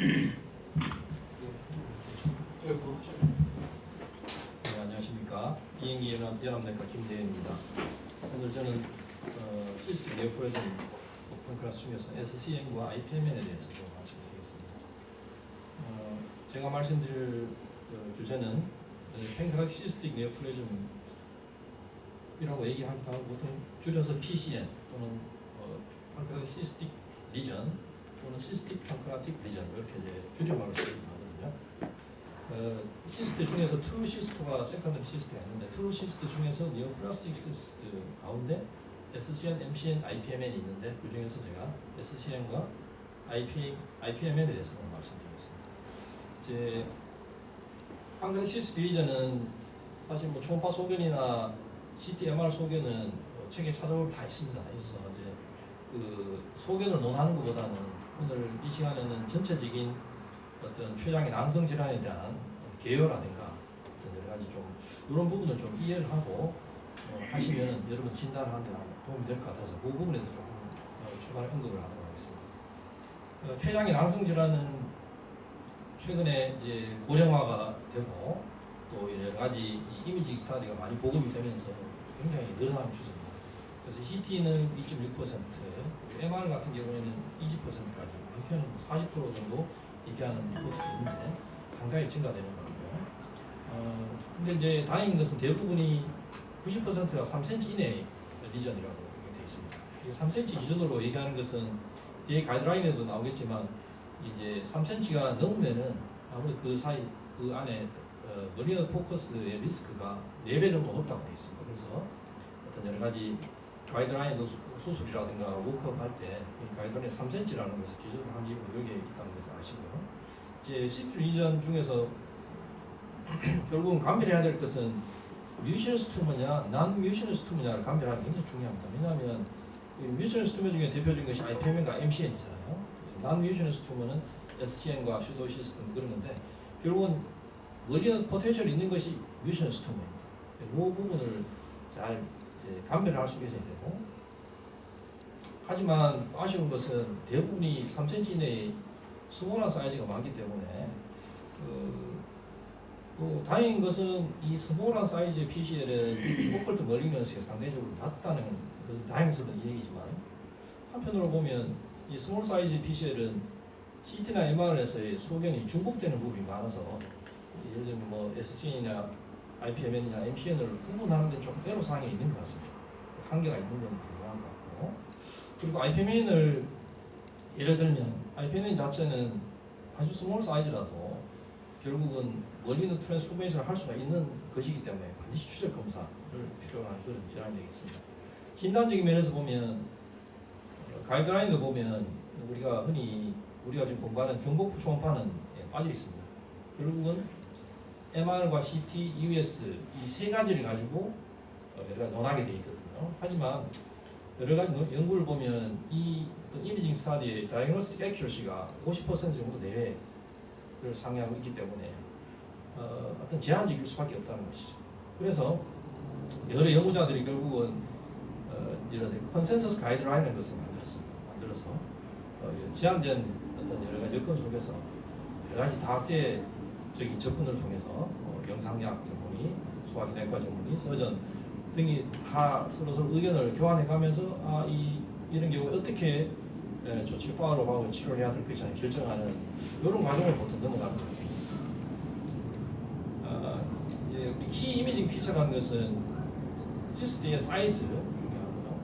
네, 안녕하십니까. 비행기 연합내과 김대현입니다. 오늘 저는 시스템 네오프로젠 오픈 클래스 중에서 SCN과 IPMN에 대해서 좀 말씀드리겠습니다. 제가 말씀드릴 주제는 펜크라시스틱 네오프로젠이라고 얘기하기도 하고 보통 줄여서 PCN 또는 펜크라시스틱 리전 또는 시스틱 펜크라틱 리전 이렇게 이제 줄임말로 쓰기도 하거든요. 시스트 중에서 트루 시스트와 세컨더리 시스트가 있는데 트루 시스트 중에서 니오플라스틱 시스트 가운데 SCN, MCN, IPMN이 있는데 그 중에서 제가 SCN과 IPMN에 대해서 말씀드리겠습니다. 이제 펜크라틱 시스트 리전은 사실 뭐 초음파 소견이나 CT, MR 소견은 책에 찾아보면 다 있습니다. 그래서 이제 그 소견을 논하는 것보다는 오늘 이 시간에는 전체적인 어떤 췌장의 난성 질환에 대한 개요라든가 어떤 여러 가지 좀 이런 부분을 좀 이해를 하고 하시면 여러분 진단하는 데 도움이 될 것 같아서 그 부분에 대해서 조금 초반에 언급을 하도록 하겠습니다. 췌장의 난성 질환은 최근에 이제 고령화가 되고 또 여러 가지 이미징 스터디가 많이 보급이 되면서 굉장히 늘어나는 추세입니다. 그래서 CT는 2.6%, MR 같은 경우에는 20%까지, 한편은 40% 정도 얘기하는 리포트도 있는데 상당히 증가되는 거고요. 근데 이제 다행인 것은 대부분이 90%가 3cm 이내의 리전이라고 되어 있습니다. 이 3cm 기준으로 얘기하는 것은 뒤에 가이드라인에도 나오겠지만 이제 3cm가 넘으면은 아무래도 그 사이 그 안에 머리너 포커스의 리스크가 4배 정도 높다고 되어 있습니다. 그래서 어떤 여러 가지 가이드라인도 수술이라든가 워크업 할 때 가이드라인 3cm라는 것을 기준으로 한 게 여기에 있다는 것을 아시고요. 이제 시스트 리전 중에서 결국은 감별해야 될 것은 뮤시너스 투머냐, 난 뮤시너스 투머냐를 감별하는 게 굉장히 중요합니다. 왜냐하면 뮤시너스 투머 중에 대표적인 것이 IPMN과 MCN이잖아요. 난 뮤시너스 투머는 SCN과 슈도 시스템 그런 건데 결국은 머리는 포텐셜이 있는 것이 뮤시너스 투머입니다. 이 부분을 잘 감별을 할 수 있어야 되고, 하지만 아쉬운 것은 대부분이 3cm 이내의 스몰한 사이즈가 많기 때문에 다행인 것은 이 스몰한 사이즈의 PCL은 오컬트 멀리넌스가 상대적으로 낮다는 것은 다행스러운 얘기지만 한편으로 보면 이 스몰 사이즈 PCL은 CT나 MR에서의 소견이 중복되는 부분이 많아서 예를 들면 뭐 SCN이나 IPMN이나 MCN을 구분하는 데 좀 애로사항이 있는 것 같습니다. 한계가 있는 건 분명한 것 같고, 그리고 IPMN을 예를 들면 IPMN 자체는 아주 스몰 사이즈라도 결국은 멀리는 트랜스포메이션을 할 수가 있는 것이기 때문에 반드시 추적 검사를 필요로 하는 그런 질환이 되겠습니다. 진단적인 면에서 보면 가이드라인을 보면 우리가 지금 공부하는 경복부 초음파는 빠져 있습니다. 결국은 MR과 CT, US 이 세 가지를 가지고 여러 가지 논하게 되어 있거든요. 하지만 여러 가지 연구를 보면 이 어떤 이미징 스터디의 다이그노스틱 액큐러시가 50% 정도 내외를 상회하고 있기 때문에 어떤 제한적일 수밖에 없다는 것이죠. 그래서 여러 연구자들이 결국은 이런 컨센서스 가이드라인이라는 것을 만들어서 제한된 어떤 여러 가지 여건 속에서 여러 가지 다학제적인 접근을 통해서 영상의학 전문의, 소화기내과 전문의, 서전 등이 다 서로 의견을 교환해가면서 이런 경우에 어떻게 조치를 팔로우하고 치료를 해야 될 것인지 결정하는 이런 과정을 보통 넘어가는 것 같습니다. 이제 우리 키 이미징 피처라는 것은 시스트의 사이즈 중요하고요.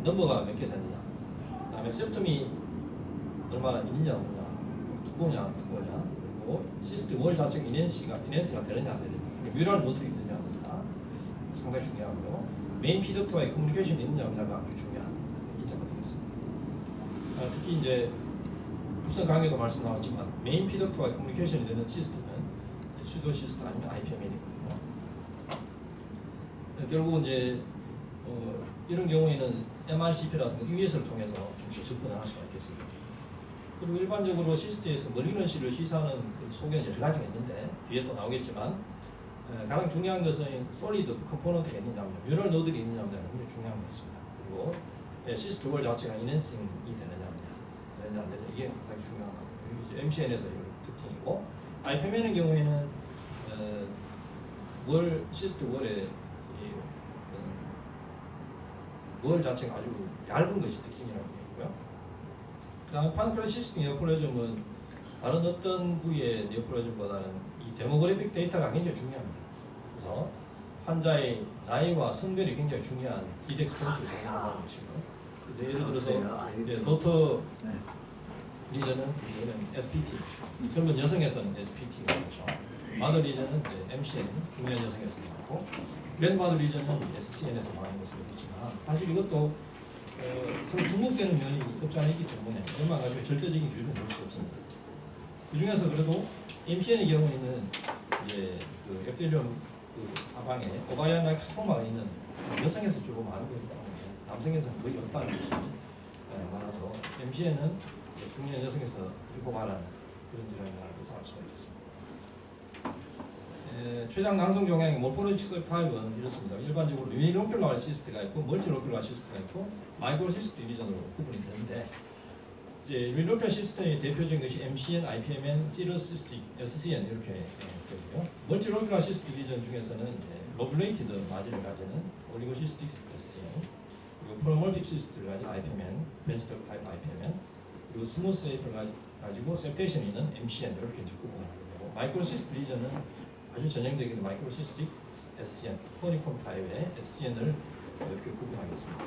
넘버가 몇 개 되느냐, 그다음에 septum이 얼마나 있느냐 없느냐, 두꺼우냐 그리고 시스트 월 자체가 이넨스가 되느냐 안 되느냐, 뮤럴 모듈이 있느냐 없느냐 상당히 중요하고요. 메인 피덕트와의 커뮤니케이션이 있느냐 없느냐가 아주 중요한 인자가 되겠습니다. 특히 이제 앞선 강의도 말씀 나왔지만 메인 피덕트와의 커뮤니케이션이 되는 시스템은 슈도 시스템 아니면 IPMN이거든요. 결국은 이제 이런 경우에는 MRCP라든가 US를 통해서 좀 더 접근을 할 수가 있겠습니다. 그리고 일반적으로 시스트에서 멀리넌시를 시사하는 그 소견이 여러 가지가 있는데 뒤에 또 나오겠지만 가장 중요한 것은 솔리드 컴포넌트가 있느냐, 뮤럴 노드가 있느냐가 굉장히 중요한 것 같습니다. 그리고 시스트 월 자체가 이넨싱이 되느냐, 되느냐 안 되느냐 이게 가장 중요한 거예요. MCN에서 이 특징이고 IPMN의 경우에는 시스템 월의 월 자체가 아주 얇은 것이 특징이라고 되고요. 그다음 판크라 시스템 니어플로즘은 다른 어떤 부위의 니어플로즘보다는 이 데모그래픽 데이터가 굉장히 중요합니다. 그래서 환자의 나이와 성별이 굉장히 중요한 디덱스 포인트를 제공하는 것이고 예를 들어서 도터 리전은 얘는 SPT, 젊은 여성에서는 SPT가 그렇죠. 마더 리전은 MCN, 중년 여성에서 나오고 그랜드마더 리전은 SCN에서 나오는 것으로 있지만 사실 이것도 서로 중복되는 면이 없지 않아 있기 때문에 얼마 가지고 절대적인 기준을 볼 수 없습니다. 그 중에서 그래도 MCN의 경우에는 이제 그 엑셀리온 하방에 오바이안 라이크 스토마가 있는 여성에서 주로 많은 거기 때문에 남성에서는 거의 없다는 것이 많아서 MCN은 중년 여성에서 유포하는 그런 질환이라고 해서 알 수가 있습니다. 췌장 낭성 종양의 모포로직 타입은 이렇습니다. 일반적으로 유니로큘러 시스트가 있고 멀티로큘러 시스트가 있고 마이크로 시스트 디비전으로 구분이 되는데 이제 유니로큘러 시스템의 대표적인 것이 MCN, IPMN, 시러시스틱, SCN 이렇게 되고요. 멀티로큘러 시스트 디비전 중에서는 로뷸레이티드 마질을 가지는 올리고시스틱 SCN, 그리고 프로몰틱 시스트를 가진 IPMN, 벤치덕 타입 IPMN, 그리고 스무스 에이프를 가지고 셉테이션이 있는 MCN 이렇게 구분하게 되고 마이크로 시스트 디비전은 아주 전형적인 마이크로시스틱 SCN, 포니콤 타입의 SCN을 이렇게 구분하겠습니다.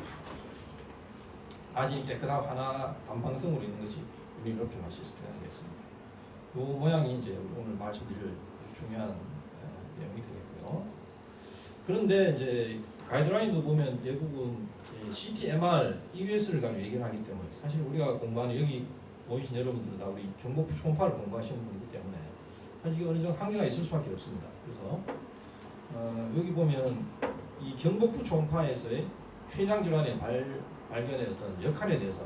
아직 깨끗하고 하나 단방성으로 있는 것이 유니로큘러 시스템이 되겠습니다. 이 모양이 이제 오늘 말씀드릴 중요한 내용이 되겠고요. 그런데 이제 가이드라인도 보면 대부분 CT, MR, EUS를 가지고 얘기를 하기 때문에 사실 우리가 공부하는 여기 오신 여러분들은 다 우리 경복부 초음파를 공부하시는 분이기 때문에 사실 이게 어느 정도 한계가 있을 수밖에 없습니다. 그래서 여기 보면 이 경복부 초음파에서의 췌장 질환의 발견의 어떤 역할에 대해서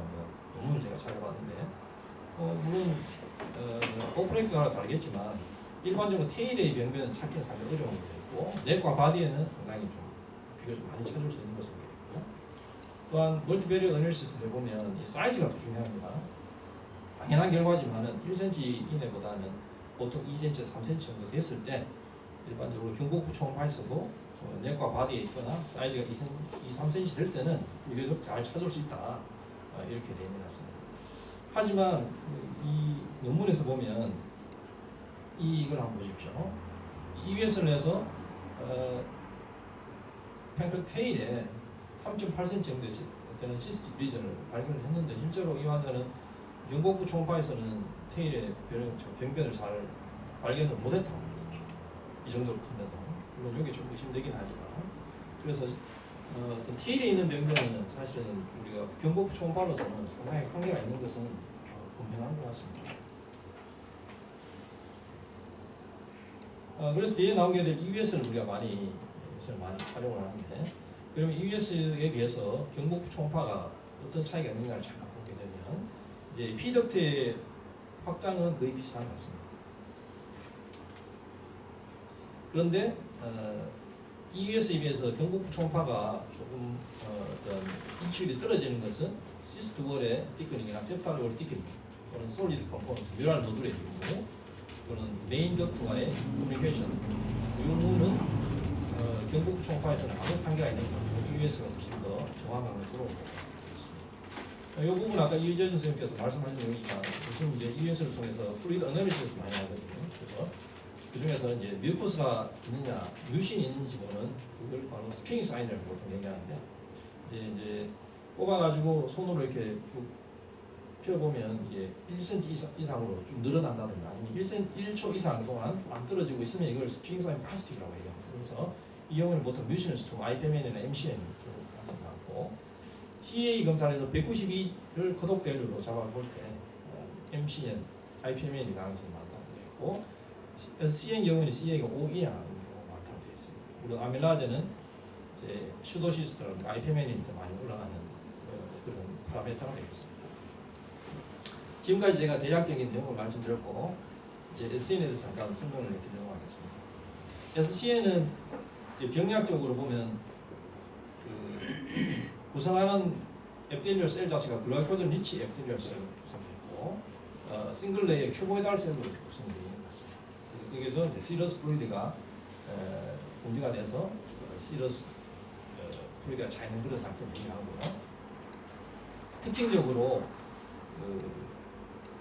논문을 제가 찾아봤는데 물론 오퍼레이트가 다르겠지만 일반적으로 테일의 병변은 찾기는 상당히 어려운 게 있고 넥과 바디에는 상당히 좀 비교적 많이 찾을 수 있는 것으로 되겠고요. 또한 멀티베리어 어널리시스를 보면 이 사이즈가 더 중요합니다. 당연한 결과지만은 1cm 이내보다는 보통 2cm, 3cm 정도 됐을 때 일반적으로 경복부 초음파에서도 넥과 바디에 있거나 사이즈가 2, 3cm 될 때는 비교적 잘 찾을 수 있다 이렇게 되어 있는 것 같습니다. 하지만 이 논문에서 보면 이걸 한번 보십시오. EUS를 해서 팽클 테일에 3.8cm 정도의 되는 시스틱 리전을 발견을 했는데 실제로 이 환자는 경복부 초음파에서는 테일의 병변을 잘 발견을 못했다고 합니다. 이 정도로 큰데도 물론 이게 좀 의심되긴 하지만 그래서 어떤 테일에 있는 병변은 사실은 우리가 경복부 초음파로서는 상당히 한계가 있는 것은 분명한 것 같습니다. 그래서 뒤에 나오게 될 EUS를 우리가 많이 활용을 하는데 그러면 EUS에 비해서 경복부 초음파가 어떤 차이가 있는가를 잠깐 보게 되면 이제 피덕트의 확장은 거의 비슷한 것 같습니다. 그런데 EUS에 비해서 경복부 초음파가 조금 어떤 이출이 떨어지는 것은 시스트 월의 티크닝이나 septal 월 티크닝 또는 솔리드 컴포넌트, 뮤랄 모듈의 경우 또는 메인 덕트와의 커뮤니케이션 이 부분은 경복부 초음파에서는 아무 한계가 있는 거고 EUS가 훨씬 더 정확한 것으로 이 부분 아까 이재준 선생님께서 말씀하신 내용이니까 무슨 이제 EUS를 통해서 플루이드 어널리시스를 많이 하거든요. 그래서 그 중에서 이제 뮤코스가 있느냐, 뮤신이 있는지 보는 그걸 바로 스트링 사인이라고 보통 얘기하는데 이제 뽑아가지고 손으로 이렇게 쭉 펴보면 이게 1cm 이상으로 좀 늘어난다든가 아니면 1초 이상 동안 안 떨어지고 있으면 이걸 스트링 사인 파스틱이라고 얘기합니다. 그래서 이 경우는 보통 뮤신을 스톰, IPMN이나 MCN으로 나왔고 CA 검사에서 192를 컷오프 밸류로 잡아볼 때 MCN, IPMN이 가능성이 많다고 되어 있고 SCN 경우는 CA가 5 이하 많다고 되어 있습니다. 물론 아밀라제는 이제 슈도시스트라든가 IPMN이 더 많이 올라가는 그런 파라메터가 되겠습니다. 지금까지 제가 대략적인 내용을 말씀드렸고 이제 SCN에 대해서 잠깐 설명을 드리도록 하겠습니다. SCN은 병리학적으로 보면 구성하는 epithelial 셀 자체가 글라이코젠 리치 epithelial 셀로 구성되고 싱글 레이어 큐보이달 셀로 구성되어 있는 것 같습니다. 그래서 거기서 시러스 플루이드가 분비가 돼서 시러스 플루이드가 차 있는 그런 상태를 얘기하고요. 특징적으로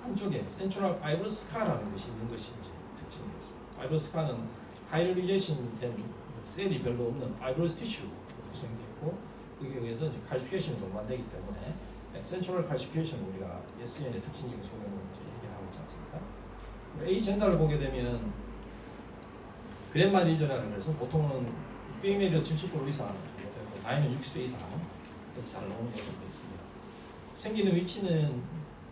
한쪽에 센트럴 파이브러스 스카라는 것이 있는 것이 이제 특징이었습니다. 파이브러스 스카는 하이럴리제이션 된 셀이 별로 없는 파이브러스 티슈로 구성되어 있고 거기에 의해서 이제 칼시피케이션이 동반되기 때문에 센트럴 칼시피케이션을 우리가 SN의 특징적인 소견으로 이제 얘기하고 있지 않습니까? A 젠더를 보게 되면 그랜마 리전이라고 해서 보통은 피메일이 70% 이상, 나이는 60세 이상에서 잘 나오는 것으로 되어 있습니다. 생기는 위치는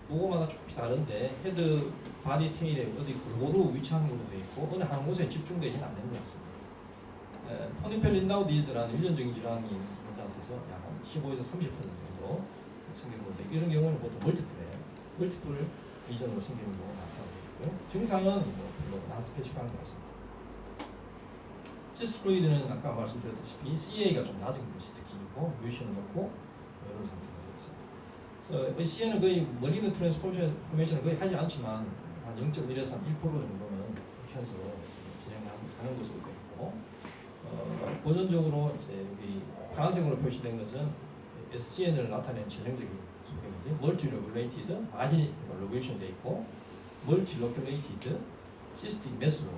보고마다 조금씩 다른데 헤드, 바디, 테일에 어디 골고루 위치하는 걸로 되어 있고 어느 한 곳에 집중되지는 않는 것 같습니다. 포니펠 린다우 디즈라는 유전적인 질환이 환자한테서 약 15에서 30% 정도 생기는 건데 이런 경우는 보통 멀티플 리전으로 생기는 경우가 나타나고 있고요. 증상은 별로 난스페시픽한 것 같습니다. 시스 플루이드는 아까 말씀드렸다시피 CA가 좀 낮은 것이 특징이고 뮤션은 높고 이런 상태가 되겠습니다. 그래서 CA는 거의 머리는 트랜스포메이션을 거의 하지 않지만 한 0.1에서 1% 정도는 현수로 진행하는 것으로 되어 있고 고전적으로 이제 여기 파란색으로 표시된 것은 SCN을 나타내는 전형적인 소개인데 멀티로큘레이티드 마진이 로베이션 되어 있고 멀티로큘레이티드 시스틱 매스로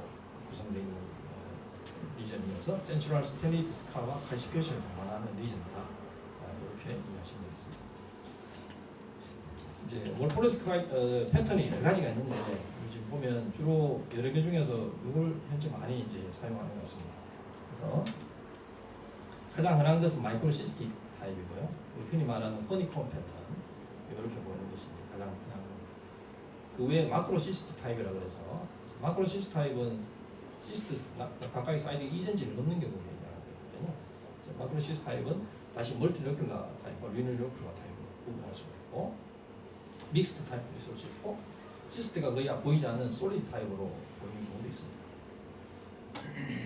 구성되어 있는 리전이어서 센트럴 스텔레이트 스카와 칼시피케이션을 동반하는 리전이다. 이렇게 이해하시면 되겠습니다. 이제 몰포로스 패턴이 여러 가지가 있는데 지금 보면 주로 여러 개 중에서 이걸 현재 많이 이제 사용하는 것 같습니다. 그래서 가장 흔한 것은 마이크로시스틱 타입이고요. 흔히 말하는 허니콤 패턴 이렇게 보는 것이 가장 흔한 겁니다. 그 외에 마크로시스틱 타입이라고 해서 마크로시스틱 타입은 시스트 각각의 사이즈가 2cm를 넘는 경우를 얘기하거든요. 마크로시스트 타입은 다시 멀티로큘라 타입과 리뉴로큘라 타입으로 구분할 수가 있고 믹스트 타입도 있을 수 있고 시스트가 거의 보이지 않는 솔리드 타입으로 보이는 경우도 있습니다.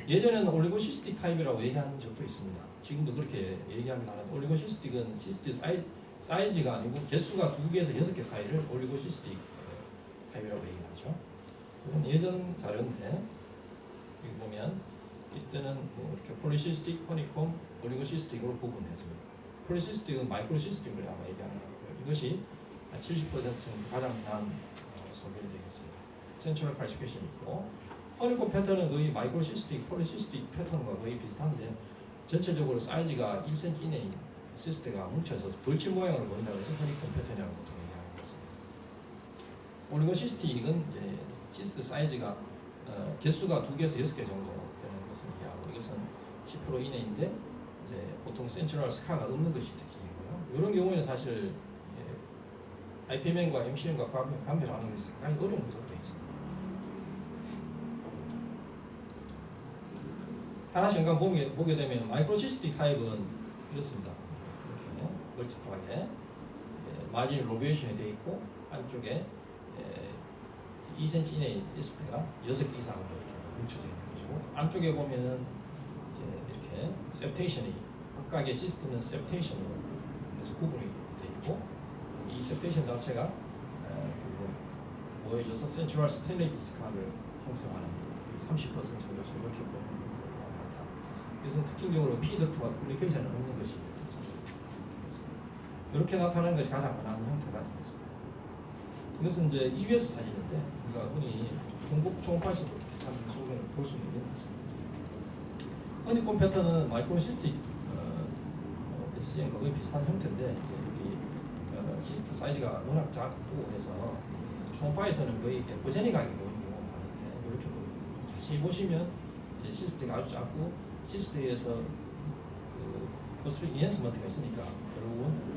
예전에는 올리고시스틱 타입이라고 얘기하는 적도 있습니다. 지금도 그렇게 얘기하긴 하는데 올리고시스틱은 시스트 사이즈가 아니고 개수가 2개에서 6개 사이를 올리고시스틱 타입이라고 얘기하죠. 이건 예전 자료인데 여기 보면 이때는 이렇게 폴리시스틱, 허니콤, 올리고시스틱으로 구분했습니다. 폴리시스틱은 마이크로시스틱을 아마 얘기하는 거고요. 이것이 70% 정도 가장 흔한 소견이 되겠습니다. 센트럴 칼시피케이션이 있고 허니콤 패턴은 거의 마이크로시스틱, 폴리시스틱 패턴과 거의 비슷한데 전체적으로 사이즈가 1cm 이내인 시스트가 뭉쳐서 벌집 모양으로 보인다고 해서 허니콤 패턴이라고 보통 얘기하는 것입니다. 올리고시스틱은 이제 시스트 사이즈가 개수가 2개에서 6개 정도 되는 것을 얘기하고 이것은 10% 이내인데 이제 보통 센트럴 스카가 없는 것이 특징이고요. 이런 경우에는 사실 IPM과 MCM과 감별하는 것이 상당히 어려운 것으로 되어 있습니다. 하나씩 보게 되면 마이크로시스틱 타입은 이렇습니다. 이렇게 멀티플하게 마진이 로베이션이 되어 있고 안쪽에 2cm 이내의 시스트가 6개 이상으로 이렇게 뭉쳐져 있는 것이고 안쪽에 보면은 이제 이렇게 셉테이션이 각각의 시스템은 셉테이션으로 해서 구분이 되어 있고 이 셉테이션 자체가 모여져서 센트럴 스텔레이트 스카를 형성하는 30% 정도에서 이렇게 보이는 경우가 많다. 그래서 특징적으로 P덕트와 커뮤니케이션을 없는 것이 특징입니다. 이렇게 나타나는 것이 가장 흔한 형태가 되겠습니다. 이것은 이제 EBS 사진인데 우리가 흔히 공급 초음파에서도 비슷한 소견을 볼 수 있는 것 같습니다. 허니콤 패턴은 마이크로시스틱 SCM과 거의 비슷한 형태인데 이제 여기 시스트 사이즈가 워낙 작고 해서 초음파에서는 거의 에코제닉하게 보이는 경우가 많은데 이렇게 보입니다. 자세히 보시면 이제 시스트가 아주 작고 시스트에서 그 포스핏 인핸스먼트가 있으니까 결국은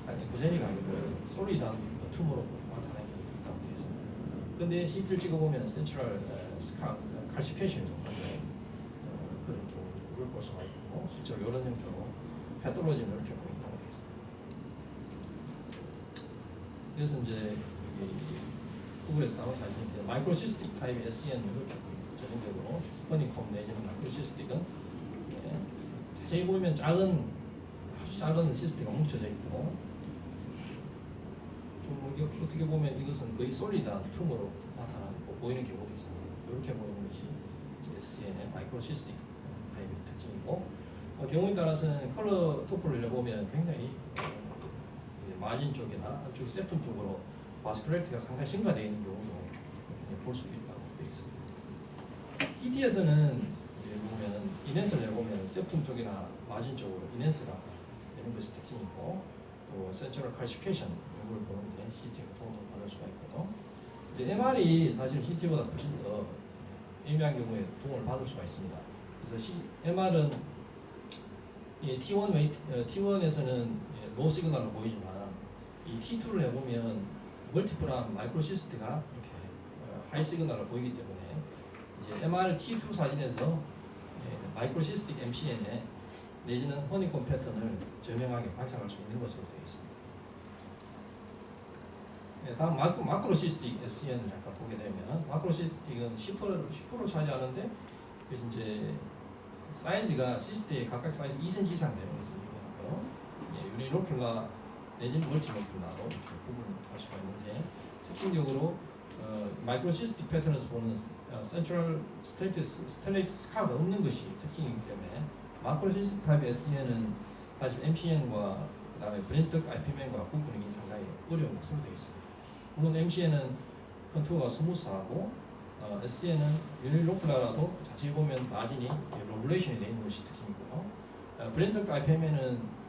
에코제닉하게 보여요. 솔리드한 튜머로 나타나는 경우가 있다고 되어 있습니다. 근데 CT를 찍어보면 센트럴 칼시피케이션이 동반된 그런 경우를 볼 수가 있고 실제로 이런 형태로 패톨로지는 이렇게 보인다고 되어 있습니다. 그래서 이제 여기 구글에서 나온 사진인데 마이크로시스틱 타입의 SCN은 이렇게 보입니다. 전형적으로 허니콤 내지는 마이크로시스틱은 자세히 보면 아주 작은 시스트가 뭉쳐져 있고 어떻게 보면 이것은 거의 솔리드한 툼으로 나타나고 보이는 경우도 있습니다. 이렇게 보이는 것이 SCN의 마이크로시스틱 타입의 특징이고, 경우에 따라서는 컬러 토폴을 보면 굉장히 마진 쪽이나 안쪽 세품 쪽으로 바스큘레이트가 상당히 심화되어 있는 경우도 볼 수 있다고 되어 있습니다. CT에서는 보면 이넨스를 내보면 세품 쪽이나 마진 쪽으로 이넨스가 되는 것이 특징이고, 또 센트럴 칼시피케이션 이걸 보는데 CT가 도움을 받을 수가 있고, 이제 MR이 사실 CT보다 훨씬 더 애매한 경우에 도움을 받을 수가 있습니다. 그래서 MR은 T1에서는 노 시그널로 보이지만 이 T2를 해보면 멀티플한 마이크로시스트가 이렇게 하이 시그널로 보이기 때문에 이제 MR T2 사진에서 마이크로시스틱 MCN에 내지는 허니콤 패턴을 저명하게 관찰할 수 있는 것으로 되어 있습니다. 다음 마크로시스틱 SCN을 잠깐 보게 되면, 마크로시스틱은 10%를 차지하는데 이제 사이즈가 시스트의 각각 사이즈 2cm 이상 되는 것을 얘기하고요. 유니로플라 내지는 멀티로플라로 이렇게 구분할 수가 있는데, 특징적으로 마이크로시스틱 패턴에서 보는 센트럴 스텔레이트 스카가 없는 것이 특징이기 때문에 마크로시스틱 타입의 SCN은 사실 MCN과 그 다음에 브랜치덕 IPM과 구분이 상당히 어려운 것으로 되어 있습니다. 물론 MCN은 컨투어가 스무스하고 SCN은 유니로플라라도 자세히 보면 마진이 로블레이션이 되어 있는 것이 특징이고요. 브랜치덕 IPM에는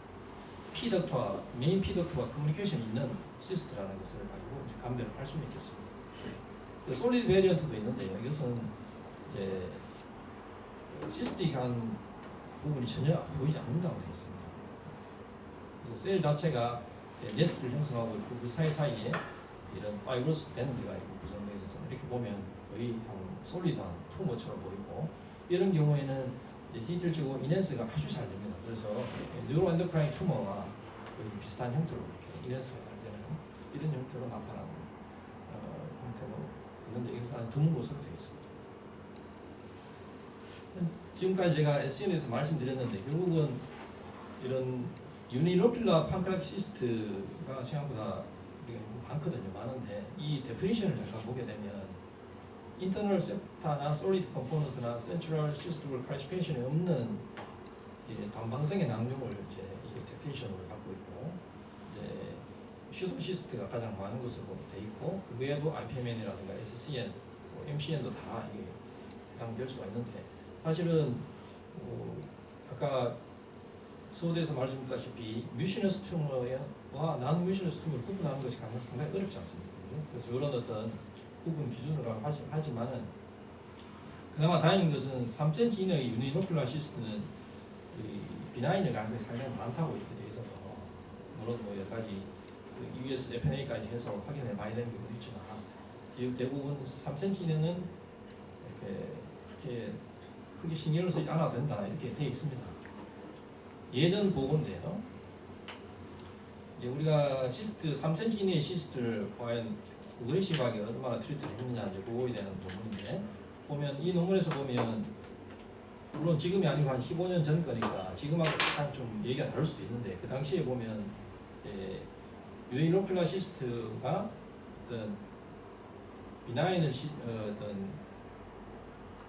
P덕트와 메인 P덕트와 커뮤니케이션이 있는 시스트라는 것을 가지고 감별을 할 수는 있겠습니다. 솔리드 베리언트도 있는데요. 이것은 이제 시스틱한 부분이 전혀 보이지 않는다고 되어 있습니다. 그래서 셀 자체가 네스트를 형성하고 있고 그 사이사이에 이런 파이브러스 밴드가 구성되어 있어서 이렇게 보면 거의 솔리드한 투머처럼 보이고, 이런 경우에는 CT를 찍고 이넨스가 아주 잘 됩니다. 그래서 뉴로 엔도크라인 투머와 거의 비슷한 형태로 이렇게 이넨스가 잘 되는 이런 형태로 나타나는 형태로 있는데, 이것은 아주 드문 것으로 되어 있습니다. 지금까지 제가 SCN에서 말씀드렸는데, 결국은 이런 유니로큘라 판크라티시스트가 생각보다 우리가 많거든요. 많은데 이 데피니션을 잠깐 보게 되면 인터널 셉타나 솔리드 컴포넌트나 센트럴 시스템을 클래시피케이션이 없는 단방성의 낭중을 이제 이게 데피니션으로 갖고 있고, 이제 슈도시스트가 가장 많은 것으로 돼 있고, 그 외에도 IPMN이라든가 SCN, MCN도 다 이게 해당될 수가 있는데, 사실은 아까 서두에서 말씀드렸다시피 뮤시너스 튜머와 난 뮤시너스 튜머를 구분하는 것이 상당히 어렵지 않습니다. 그래서 이런 어떤 구분 기준으로 하지만은 그나마 다행인 것은 3cm 이내의 유니로큘라 시스트는 비나인의 가능성이 상당히 많다고 이렇게 되어 있어서, 물론 여러 가지 US FNA까지 해서 확인해 봐야 되는 경우도 있지만 대부분 3cm 이내는 그렇게 크게 신경을 쓰지 않아도 된다 이렇게 되어 있습니다. 예전 보고인데요. 우리가 시스트 3cm 이내의 시스트를 과연 어그레시브하게 얼마나 트리트를 했느냐 이제 그거에 대한 논문인데, 보면 이 논문에서 보면 물론 지금이 아니고 한 15년 전 거니까 지금하고 약간 좀 얘기가 다를 수도 있는데, 그 당시에 보면 유니로큘라 시스트가 어떤 비나인을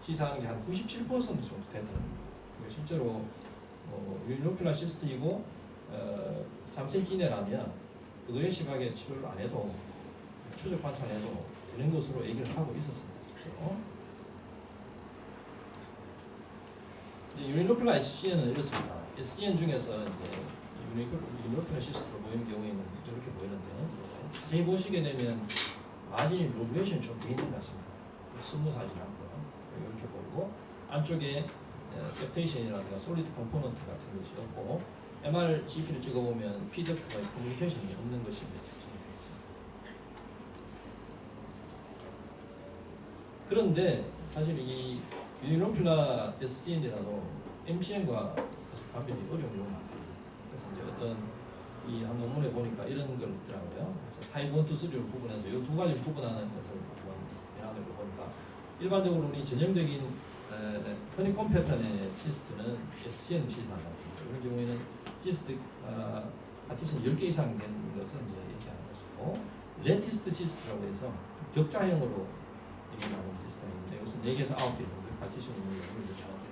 시사하는 게 한 97% 정도 되더라고요. 실제로 유니로큘라 시스트이고 3cm 이내라면 어그레시브하게 치료를 안 해도 추적 관찰해도 되는 것으로 얘기를 하고 있었습니다. 실제로. 이제 유니로큘라 SCN은 이렇습니다. SCN 중에서 이제 유니로큘라 시스트로 보이는 경우에는 이렇게 보이는데, 자세히 보시게 되면 마진이 로블레이션이 좀 돼 있는 것 같습니다. 스무스하지 않고요. 이렇게 보이고, 안쪽에 셉테이션이라든가 솔리드 컴포넌트 같은 것이 없고, MRGP를 찍어보면 P덕트와의 커뮤니케이션이 없는 것이 특징이 있습니다. 그런데 사실 이 유니로큘라 SCN이라도 MCN과 사실 감별이 어려운 경우가 많거든요. 그래서 이제 어떤 이 한 논문에 보니까 이런 걸 있더라고요. 그래서 타입 1, 2, 3를 구분해서 이 두 가지를 구분하는 것을 한번 배워하는 걸 보니까, 일반적으로 우리 전형적인 허니콤 패턴의 시스트는 SCN을 시사하지 않습니다. 이런 경우에는 시스트 파티션 10개 이상 된 것은 이제 얘기하는 것이고, 레티스트 시스트라고 해서 격자형으로 이루어가는 시스템인데 여기서 4개에서 9개 정도 파티션 있는 경우를 얘기하는데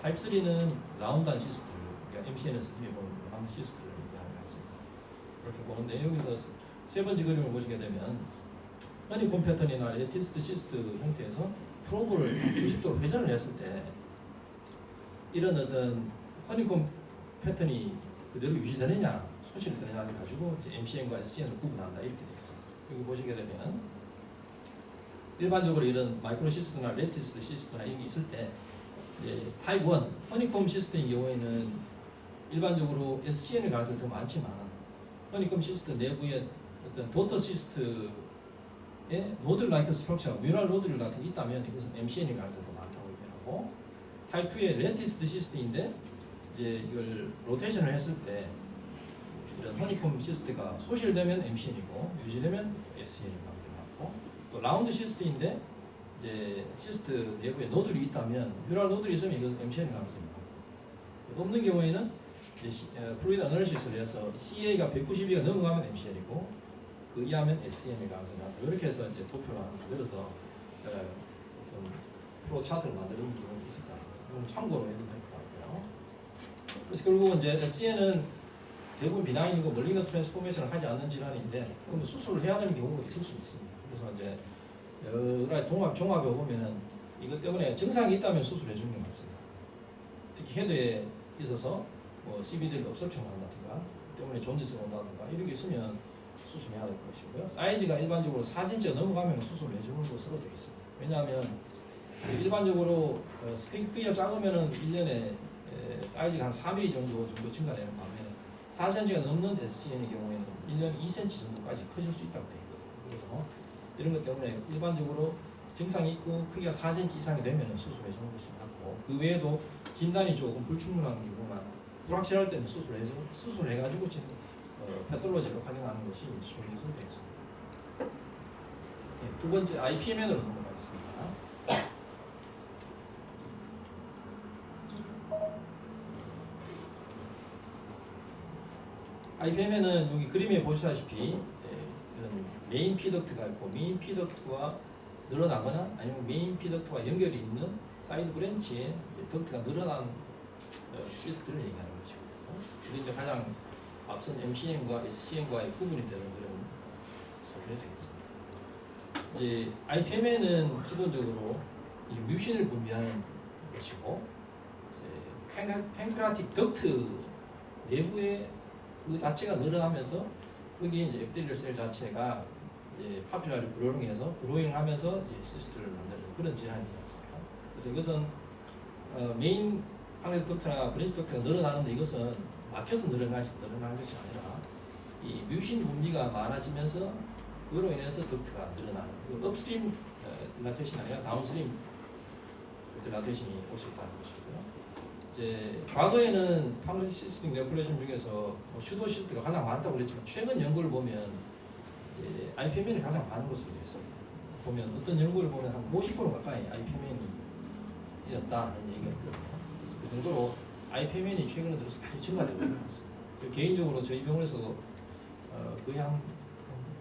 타입 3는 라운드한 시스트, 그러니까 MCN에서 뒤에 보는 라운드 시스트를 얘기하는 것 같습니다. 이렇게 보는데 여기서 세 번째 그림을 보시게 되면 허니콤 패턴이나 레티스트 시스트 형태에서 프로브를 90도로 회전을 했을 때 이런 어떤 허니콤 패턴이 그대로 유지되느냐 소실이 되느냐를 가지고 이제 MCN과 SCN을 구분한다 이렇게 되어 있습니다. 여기 보시게 되면 일반적으로 이런 마이크로 시스템이나 레티스트 시스템이나 이런 게 있을 때 이제 타입 1 허니콤 시스템의 경우에는 일반적으로 SCN의 가능성이 더 많지만 허니콤 시스템 내부에 어떤 도터 시스트의 노들 라이크 스트럭처, 뮤랄 노들 같은 게 있다면 이것은 MCN의 가능성이 더 많다고 얘기하고 타입 2의 레티스트 시스템인데 이제 이걸 로테이션을 했을 때 이런 허니콤 시스템가 소실되면 MCN이고 유지되면 SCN이 가능성이 많고 또 라운드 시스템인데 이제 시스트 내부에 노들이 있다면 뮤랄 노들이 있으면 이건 MCN이 가능성이 많고 없는 경우에는 플루이드 어널리시스를 해서 CA가 192가 넘어가면 MCN이고 그 이하면 SCN이 가능성이 많다. 이렇게 해서 이제 도표를 만들어서 좀 프로 차트를 만드는 경우가 있을까. 이건 참고로 해도 될 것 같고요. 그래서 결국은 이제 SCN은 대부분 비나인이고 멀리너 트랜스포메이션을 하지 않는 질환인데 그럼 수술을 해야 되는 경우가 있을 수 있습니다. 그래서 이제 여러 가지 종합해 보면은 이것 때문에 증상이 있다면 수술해 주는 게 맞습니다. 특히 헤드에 있어서 뭐 CBD를 업설충 한다든가 때문에 존디스가 온다든가 이런 게 있으면 수술해야 될 것이고요. 사이즈가 일반적으로 4cm가 넘어가면 수술을 해주는 것으로 되어 있습니다. 왜냐하면 일반적으로 스피크가 작으면은 1년에 사이즈가 한 4mm 정도 증가되는 반면에 4cm가 넘는 SCN의 경우에는 1년에 2cm 정도까지 커질 수 있다고 되어 있거든요. 그래서 이런 것 때문에 일반적으로 증상이 있고 크기가 4cm 이상이 되면 수술해 주는 것이 맞고 그 외에도 진단이 조금 불충분한 경우만 불확실할 때는 수술해가지고 패톨로지를 확인하는 것이 좋은 것으로 되어 있습니다. 두 번째 IPMN으로 넘어가겠습니다. IPMN은 여기 그림에 보시다시피 이런 메인 피덕트가 있고 메인 피덕트와 늘어나거나 아니면 메인 피덕트와 연결이 있는 사이드 브랜치에 덕트가 늘어난 시스템을 얘기하는 것이고 그게 이제 가장 앞선 MCN과 SCN과의 구분이 되는 그런 소리가 되겠습니다. 이제 IPMN은 기본적으로 이제 뮤신을 분비하는 것이고 팬크라틱 덕트 내부에 그 자체가 늘어나면서 거기에 이제 앱테리얼 셀 자체가 이제 파퓰라리 브로잉해서 브로잉하면서 이제 시스트를 만드는 그런 질환이지 않습니까? 그래서 이것은 메인 항액 덕트나 브랜치 덕트가 늘어나는데 이것은 막혀서 늘어나는 것이 아니라 이 뮤신 분비가 많아지면서 그로 인해서 덕트가 늘어나는 업스트림 딜라테이션이 아니라 다운스트림 딜라테이션이 올 수 있다는 것이고요. 이제 과거에는 팜블 시스템 레플레이션 중에서 뭐 슈도 시스트가 가장 많다고 그랬지만 최근 연구를 보면 이제 IPMN이 가장 많은 것으로 되어 있습니다. 보면 어떤 연구를 보면 한 50% 가까이 IPMN이었다는 얘기가 있거든요. 그래서 그 정도로 IPMN이 최근에 들어서 많이 증가되고 있는 것 같습니다. 개인적으로 저희 병원에서 거의 한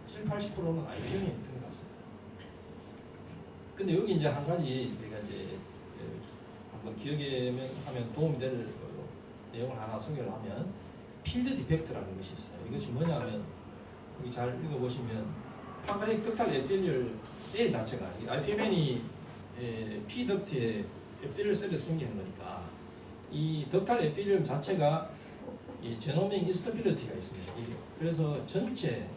70~80%는 IPMN이 있는 것 같습니다. 근데 여기 이제 한 가지 우리가 이제 한번 기억에 하면 도움이 될 내용을 하나 소개를 하면 필드 디펙트라는 것이 있어요. 이것이 뭐냐면 여기 잘 읽어보시면 팡크라틱 덕탈 앱테리얼 셀 자체가 IPMN이 P덕트에 앱테리얼 셀을 생기는 거니까 이 덕탈 앱테리얼 자체가 이 제노믹 인스터빌리티가 있습니다. 그래서 전체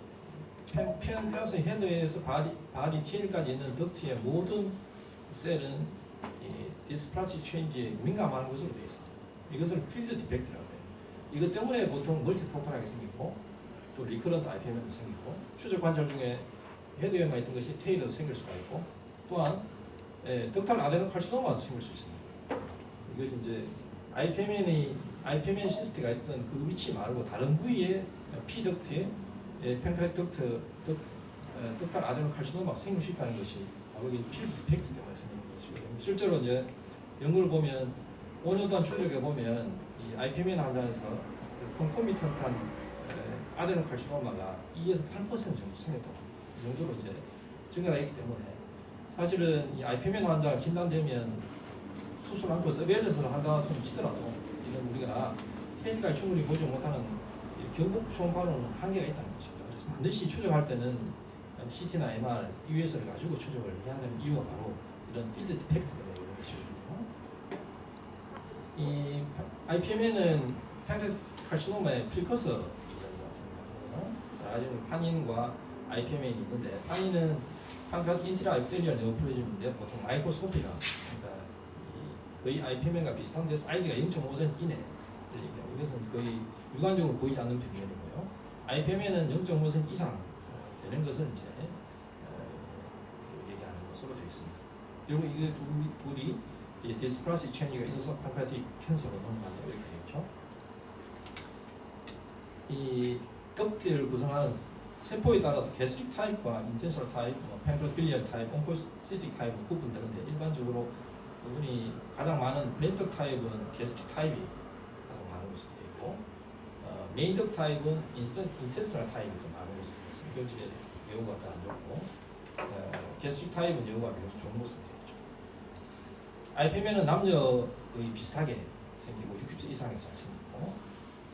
펜크라스 헤드에서 바디 TL까지 있는 덕트의 모든 셀은 디스플라스틱 체인지에 민감한 것으로 되어 있습니다. 이것을 필드 디펙트라고 해요. 이것 때문에 보통 멀티포컬하게 생기고 또 리커런트 IPMN도 생기고 추적 관절 중에 헤드에만 있던 것이 테일러도 생길 수가 있고 또한 덕탈 아데노칼시노마도 생길 수 있습니다. 이것이 이제 IPMN 시스트가 있던 그 위치 말고 다른 부위에 P덕트에 펜크라틱 덕탈 아데노칼시노마가 생길 수 있다는 것이 바로 이 필드 디펙트 때문에 생기는 것이고요. 실제로 이제 연구를 보면 5년 동안 출력해 보면 이 IPMN 환자에서 컨코미턴트한 아데노칼시노마가 2에서 8% 정도 생겼다고 이 정도로 이제 증가가 있기 때문에 사실은 이 아이페멘 환자가 진단되면 수술 않고 서베일런스를 한다 손 치더라도 이런 우리가 케이크가 충분히 보지 못하는 경북 초음파로는 한계가 있다는 것입니다. 그래서 반드시 추적할 때는 CT나 MR, EUS를 가지고 추적을 해야 하는 이유가 바로 이런 필드 디펙트가 이런 것이거든요. 이 IPM에는 팽택 칼시노마의 프리커서라고 생각하거든요. 자, 지금 판인과 IPM이 있는데 판인은 판크라틱 인트라 에피텔리얼 네오플라즘인데 보통 마이크로스코피가 그러니까 거의 IPM과 비슷한데 사이즈가 0.5cm 이내. 이것은 거의 육안적으로 보이지 않는 평면이고요. IPM에는 0.5cm 이상 되는 것은 이제 얘기하는 것으로 되어 있습니다. 그리고 이 둘이 이제 디스플라스틱 체인지가 있어서 판크라틱 캔서로 넘어간다 이렇게 되어 있죠. 이 껍질을 구성하는 세포에 따라서 게스틱 타입과 인텐셜 타입, 팬크로빌리얼 타입, 온코시틱 타입은 구분되는데 일반적으로 부분이 가장 많은 메인덕 타입은 게스틱 타입이 가장 많은 것으로 되어 있고 메인덕 타입은 인텐셜 타입이 더 많은 것으로 되어 있습니다. 이건 이제 예후가 더 안 좋고 게스틱 타입은 예후가 매우 좋은 것으로 되어 있죠. IPM에는 남녀 거의 비슷하게 생기고 60세 이상에서 생기고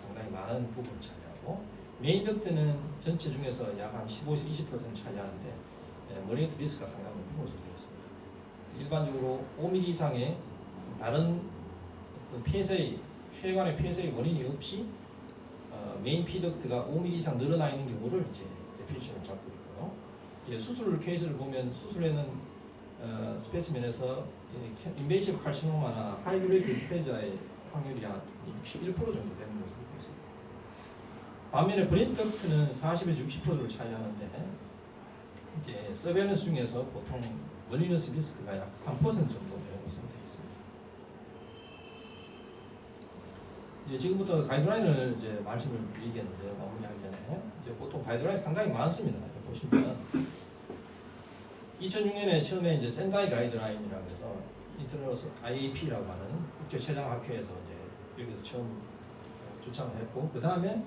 상당히 많은 부분을 차지하고 메인덕트는 전체 중에서 약 한 15에서 20% 차지하는데 머리니트 리스크가 상당히 높은 것으로 되어 있습니다. 일반적으로 5mm 이상의 다른 폐쇄의 폐관의 폐쇄의 원인이 없이 메인 피덕트가 5mm 이상 늘어나 있는 경우를 이제 데피니션을 잡고 있고요. 이제 수술 케이스를 보면 수술에는 스페시멘에서 인베이시브 칼시노마나 하이그레이드 스페자의 확률이 한 61% 정도 되는 것으로 되어 있습니다. 반면에 브레인 덕트는 40에서 60%를 차지하는데 이제 서베일런스 중에서 보통 원리너스 리스크가 약 3% 정도 되는 것으로 되어 있습니다. 이제 지금부터 가이드라인을 이제 말씀을 드리겠는데요. 마무리하기 전에 이제 보통 가이드라인이 상당히 많습니다. 보시면 2006년에 처음에 이제 센다이 가이드라인이라고 해서 인터너스 IAP라고 하는 국제체장학회에서 이제 여기서 처음 주창을 했고 그 다음에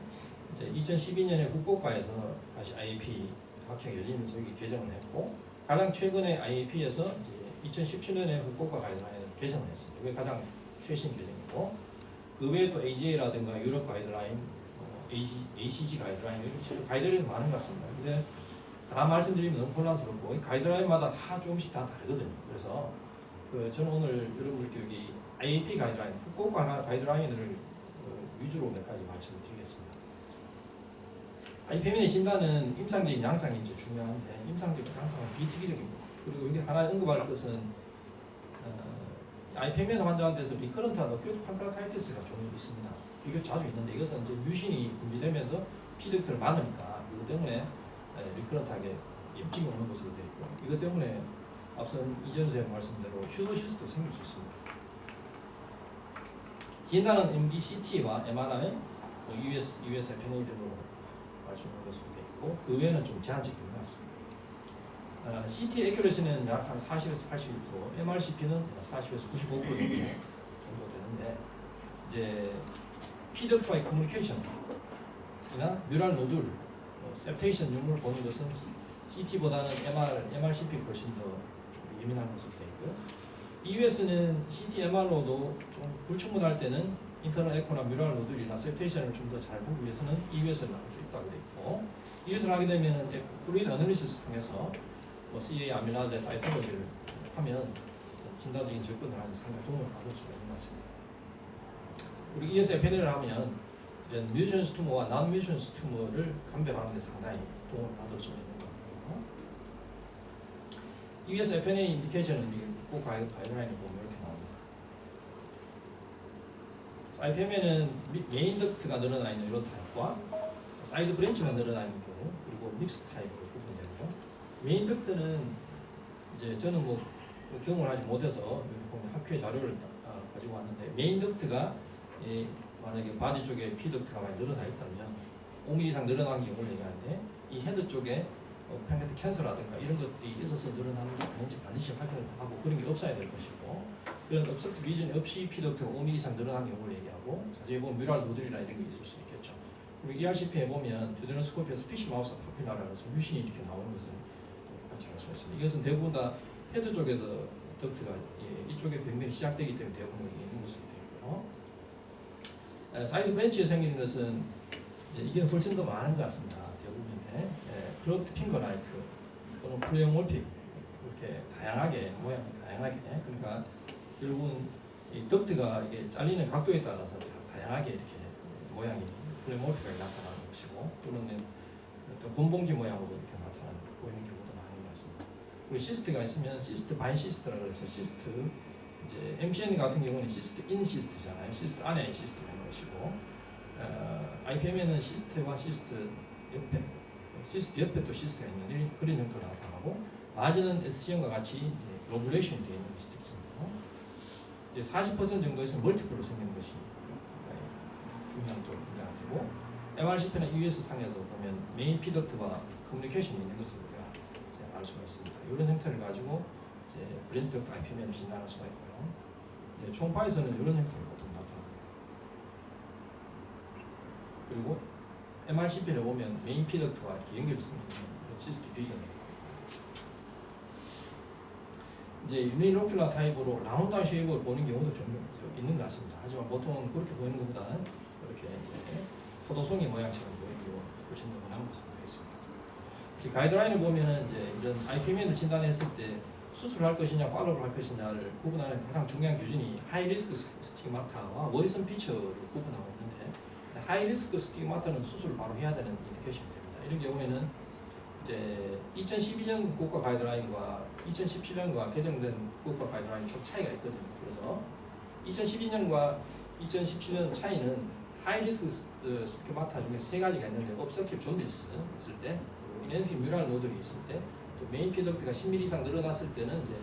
이제 2012년에 후쿠오카에서 다시 IAP 학회가 열리면서 여기 개정을 했고 가장 최근에 IAP에서 이제 2017년에 후쿠오카 가이드라인을 개정을 했습니다. 이게 가장 최신 개정이고 그 외에 또 AGA라든가 유럽 가이드라인, ACG 가이드라인 이렇게 가이드라인이 많은 것 같습니다. 근데 다 말씀드리면 너무 혼란스럽고 이 가이드라인마다 다 조금씩 다 다르거든요. 그래서 저는 오늘 여러분들께 여기 IAP 가이드라인, 후쿠오카 가이드라인을 위주로 몇 가지 말씀을 드리겠습니다. IPM의 진단은 임상적인 양상이 이제 중요한데 임상적인 양상은 비특이적입니다. 그리고 이게 하나 언급할 것은 IPM 환자한테서 리커런트한 어큐트 판크라타이티스가 좀 있습니다. 이게 자주 있는데 이것은 이제 뮤신이 분비되면서 피덕트를 많으니까 이것 때문에 리커런트하게 염증이 오는 것으로 되어 있고 이것 때문에 앞선 이전 선생님 말씀대로 휴도시스도 생길 수 있습니다. 진단은 MD, CT와 MRI, US FNA 등으로 할 수 있는 것으로 되어 있고 그 외에는 좀 제한적인 것 같습니다. CT 에큐러시는 약 한 40에서 81%, MRCP는 40에서 95% 정도 되는데 이제 피덕트와의 커뮤니케이션이나 뮤랄 노듈, 셉테이션 유무를 보는 것은 CT보다는 MRCP가 훨씬 더 예민한 것으로 되어 있고요. EUS는 CT, MR로도 좀 불충분할 때는 인터널 에코나 뮤랄 노듈이나 셉테이션을 좀 더 잘 보기 위해서는 EUS를 나올 수 있다고 되어 있고 EUS를 하게 되면 플루이드 어널리시스를 통해서 CA 아밀라제 사이토로지를 하면 진단적인 접근을 하는 상당히 도움을 받을 수가 있는 것 같습니다. 우리 ES FNA를 하면 뮤션스 투머와 난 뮤션스 투머를 감별하는 데 상당히 도움을 받을 수가 있는 것 같고요. ES FNA 인디케이션은 꼭 가이드라인을 보면 이렇게 나옵니다. IPM에는 메인 덕트가 늘어나 있는 이런 타입과 사이드 브랜치가 늘어나 있는 경우 그리고 믹스 타입으로 구분되고요. 메인 덕트는 이제 저는 뭐 경험을 하지 못해서 학회 자료를 가지고 왔는데 메인 덕트가 만약에 바디 쪽에 피 덕트가 많이 늘어나 있다면 5mm 이상 늘어난 경우를 얘기하는데 이 헤드 쪽에 팬케트 캔서라든가 이런 것들이 있어서 늘어나는 게 아닌지 반드시 확인을 하고 그런 게 없어야 될 것이고 그런 업서트 리전 없이 피 덕트가 5mm 이상 늘어난 경우를 얘기하고 자세히 보면 뮤랄 노들이나 이런 게 있을 수 있겠죠. 그리고 ERCP에 보면 듀오데노스코피에서 피쉬 마우스 파피라라서 유신이 이렇게 나오는 것을 관찰할 수가 있습니다. 이것은 대부분 다 헤드 쪽에서 덕트가 이쪽에 병변이 시작되기 때문에 대부분 있는 것으로 되어 있고요. 사이드 브랜치에 생기는 것은 이게 훨씬 더 많은 것 같습니다. 대부분인데 크로트 핑거라이크 또는 플레오몰픽 이렇게 다양하게 모양이 다양하게 그러니까 결국은 이 덕트가 이게 잘리는 각도에 따라서 다양하게 이렇게 모양이 플레오몰픽하게 나타나는 것이고 또는 어떤 곤봉지 모양으로 이렇게 나타나는 보이는 경우도 많은 것 같습니다. 그리고 시스트가 있으면 시스트 바이 시스트라고 해서 시스트 이제 MCN 같은 경우는 시스트 인 시스트잖아요. 시스트 안에 시스트가 있는 것이고 IPM에는 시스트와 시스트 옆에 또 시스트가 있는 그런 형태로 나타나고 마진은 SCM과 같이 이제 로블레이션이 되어 있는 것이 특징이고 이제 40% 정도에서 멀티플로 생기는 것이 중요한 또 문제가 되고 MRCP나 US 상에서 보면 메인 피덕트와 커뮤니케이션이 있는 것을 우리가 알 수가 있습니다. 이런 형태를 가지고 이제 브랜치 덕트 IPM을 진단할 수가 있고요. 총파에서는 이런 형태로 보통 나타납니다. 그리고 MRCP를 보면 메인 피덕트와 이렇게 연결이 생기는 시스템 비전입니다. 이제 유니로큘라 타입으로 라운드한 쉐입을 보는 경우도 좀 있는 것 같습니다. 하지만 보통은 그렇게 보이는 것보다는 그렇게 이제 포도송이 모양처럼 보이는 경우가 훨씬 더 많은 것으로 되어 있습니다. 가이드라인을 보면 이제 이런 IPM을 진단했을 때 수술할 것이냐, 팔로우를 할 것이냐를 구분하는 가장 중요한 기준이 하이리스크 스티그마타와 워리슨 피처를 구분하고 있는데 하이리스크 스티그마타는 수술을 바로 해야 되는 인디케이션이 됩니다. 이런 경우에는 이제 2012년 국가 가이드라인과 2017년과 개정된 국가 가이드라인 좀 차이가 있거든요. 그래서 2012년과 2017년 차이는 하이리스크 스티그마타 중에 세 가지가 있는데 obstructive jaundice 있을 때, 인앤싱 뮤랄 노들이 있을 때, 또 메인 피덕트가 10mm 이상 늘어났을 때는 이제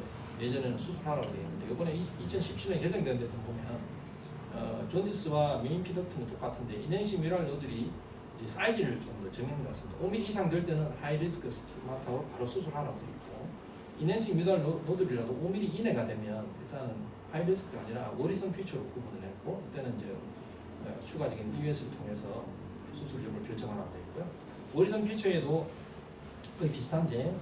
예전에는 수술하라고 되어 있는데 이번에 2017년 개정된 데 보면 존디스와 메인 피덕트는 똑같은데 인앤싱 뮤랄 노들이 이제 사이즈를 좀 더 정한 것 같습니다. 5mm 이상 될 때는 하이리스크 스티그마타로 바로 수술하라고 되어 있고 인앤싱 뮤랄 노들이라도 5mm 이내가 되면 일단은 하이리스크가 아니라 워리슨 피처로 구분을 했고 이때는 이제 추가적인 EUS를 통해서 수술 여부를 결정하라고 되어 있고요. 워리슨 피처에도 거의 비슷한데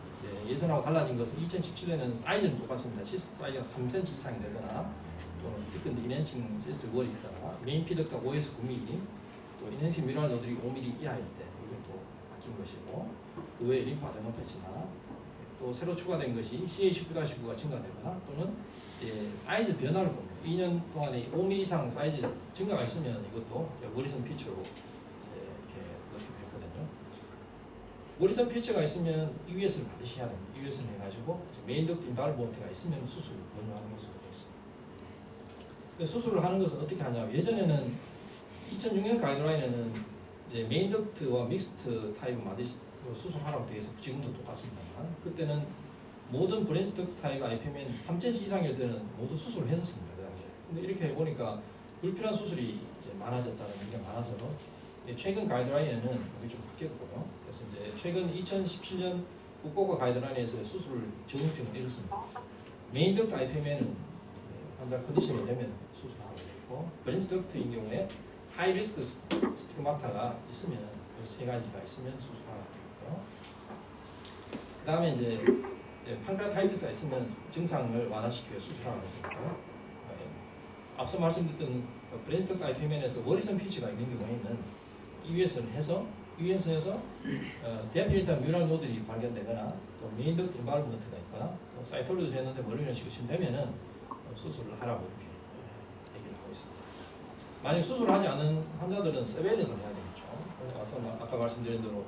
예전하고 달라진 것은 2017년에는 사이즈는 똑같습니다. 시스트 사이즈가 3cm 이상이 되거나 또는 뒤끝 인앤싱 시스트 월이 있다가 메인 피덕트가 5에서 9mm 또 인앤싱 뮤랄 노들이 5mm 이하일 때 이게 또 바뀐 것이고 그 외에 림파 데모패치나 또 새로 추가된 것이 CA19-9가 증가되거나 또는 사이즈 변화를 봅니다. 2년 동안에 5mm 이상 사이즈 증가가 있으면 이것도 워리슨 피처로 이렇게 넣게 됐거든요. 워리슨 피처가 있으면 EUS를 반드시 해야 됩니다. EUS를 해가지고 메인 덕트 인발본트가 있으면 수술을 권유하는 것으로 되어 있습니다. 수술을 하는 것은 어떻게 하냐? 예전에는 2006년 가이드라인에는 이제 메인 덕트와 믹스트 타입은 반드시 수술하라고 되어 있어 지금도 똑같습니다만 그때는 모든 브랜치 덕트 타입 IPM은 3cm 이상일 때는 모두 수술을 했었습니다. 그 당시에. 근데 이렇게 해보니까 불필요한 수술이 이제 많아졌다는 게 많아서 최근 가이드라인에는 여기 좀 바뀌었고요. 그래서 이제 최근 2017년 국고가 가이드라인에서 수술을 적용성을 잃었습니다. 메인 덕트 IPM에는 환자 컨디션이 되면 수술하고 있고 브랜치 덕트인 경우에 하이리스크 스티그마타가 있으면 세 가지가 있으면 수술하고 있고요. 그 다음에 이제 판크레아타이티스가 있으면 증상을 완화시키기 위해 수술하고 있고 앞서 말씀드렸던 브랜치 덕트 IPM에서 워리슨 피치가 있는 경우에는 EUS를 해서 데피니트한 뮤랄 노들이 발견되거나 또 메인 덕트 인발먼트가 있거나 또 사이톨로지 했는데 머리는 식으신 되면은 수술을 하라고 이렇게 얘기를 하고 있습니다. 만약 수술을 하지 않은 환자들은 서베일런스를 해야 되겠죠. 아까 말씀드린 대로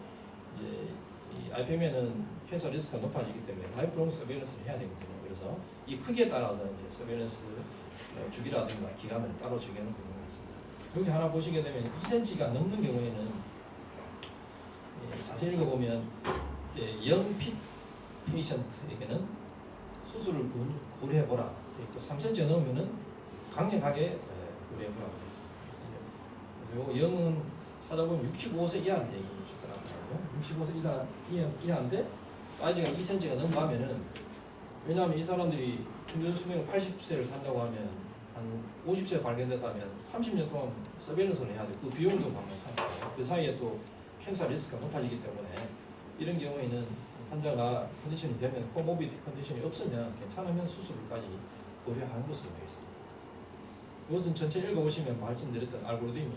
이제 이 IPM에는 캔서 리스크가 높아지기 때문에 라이프롱 서베일런스를 해야 되거든요. 그래서 이 크기에 따라서 이제 서베일런스 주기라든가 기간을 따로 정해놓고 있는 것 같습니다. 여기 하나 보시게 되면 2cm가 넘는 경우에는 자세히 읽어보면 영핏 페이션트에게는 수술을 고려해보라. 3cm가 넘으면은 강력하게 고려해보라고 되어 있습니다. 그래서 영은 찾아보면 65세 이하를 얘기해서 나타나고요. 65세 이하인데 사이즈가 2cm가 넘어가면은 왜냐하면 이 사람들이 평균 수명 80세를 산다고 하면 한 50세에 발견됐다면 30년 동안 서베일런스를 해야 되고 그 비용도 만만찮고 그 사이에 또 캔서 리스크가 높아지기 때문에 이런 경우에는 환자가 컨디션이 되면 코모비디 컨디션이 없으면 괜찮으면 수술까지 고려하는 것으로 되어 있습니다. 이것은 전체 읽어보시면 말씀드렸던 알고리즘이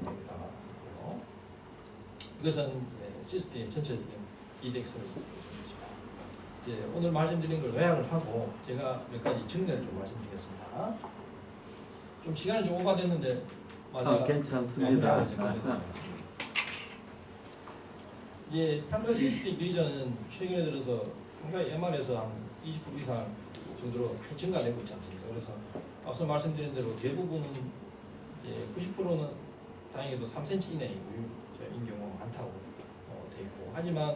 정리가 있고요. 이것은 시스템의 전체적인 EDX를 이제 오늘 말씀드린 걸 요약을 하고 제가 몇 가지 정리를 좀 말씀드리겠습니다. 좀 시간이 좀 오버됐는데 괜찮습니다. 이제 판크레시스틱 리전은 최근에 들어서 상당히 MR에서 한 20% 이상 정도로 증가되고 있지 않습니까? 그래서 앞서 말씀드린 대로 대부분은 이제 90%는 다행히도 3cm 이내인 경우가 많다고 되어 있고 하지만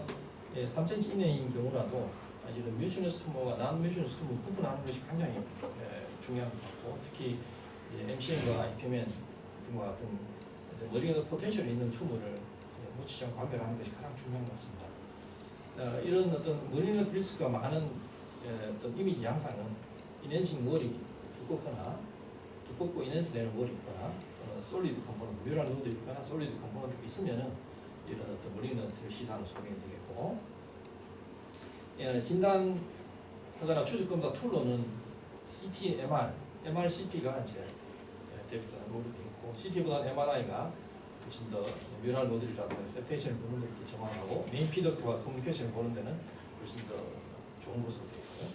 3cm 이내인 경우라도 사실은 뮤시너스 투모와 난 뮤시너스 투모 구분하는 것이 굉장히 중요한 것 같고 특히 MCM과 IPMN 등과 같은 머리에 포텐셜이 있는 투모를 무치장 관별하는 것이 가장 중요한 것 같습니다. 이런 어떤 머리너 리스크가 많은 어떤 이미지 양상은 인핸싱 머리 두껍고 인핸스 되는 머리 있거나 솔리드 컴포넌트, 뮤랄 노드 있거나 솔리드 컴포넌트가 있으면은 이런 어떤 머리너트를 시사하는 소개가 되겠고 진단하거나 추적검사 툴로는 CT, MR, CT가 이제 대표적인 롤이 되어 있고 CT보다 MRI가 훨씬 더 뮤랄 노드라든가 세테이션을 보는 걸 정확하고 메인 피덕트와 커뮤니케이션을 보는 데는 훨씬 더 좋은 것으로 되어 있고요.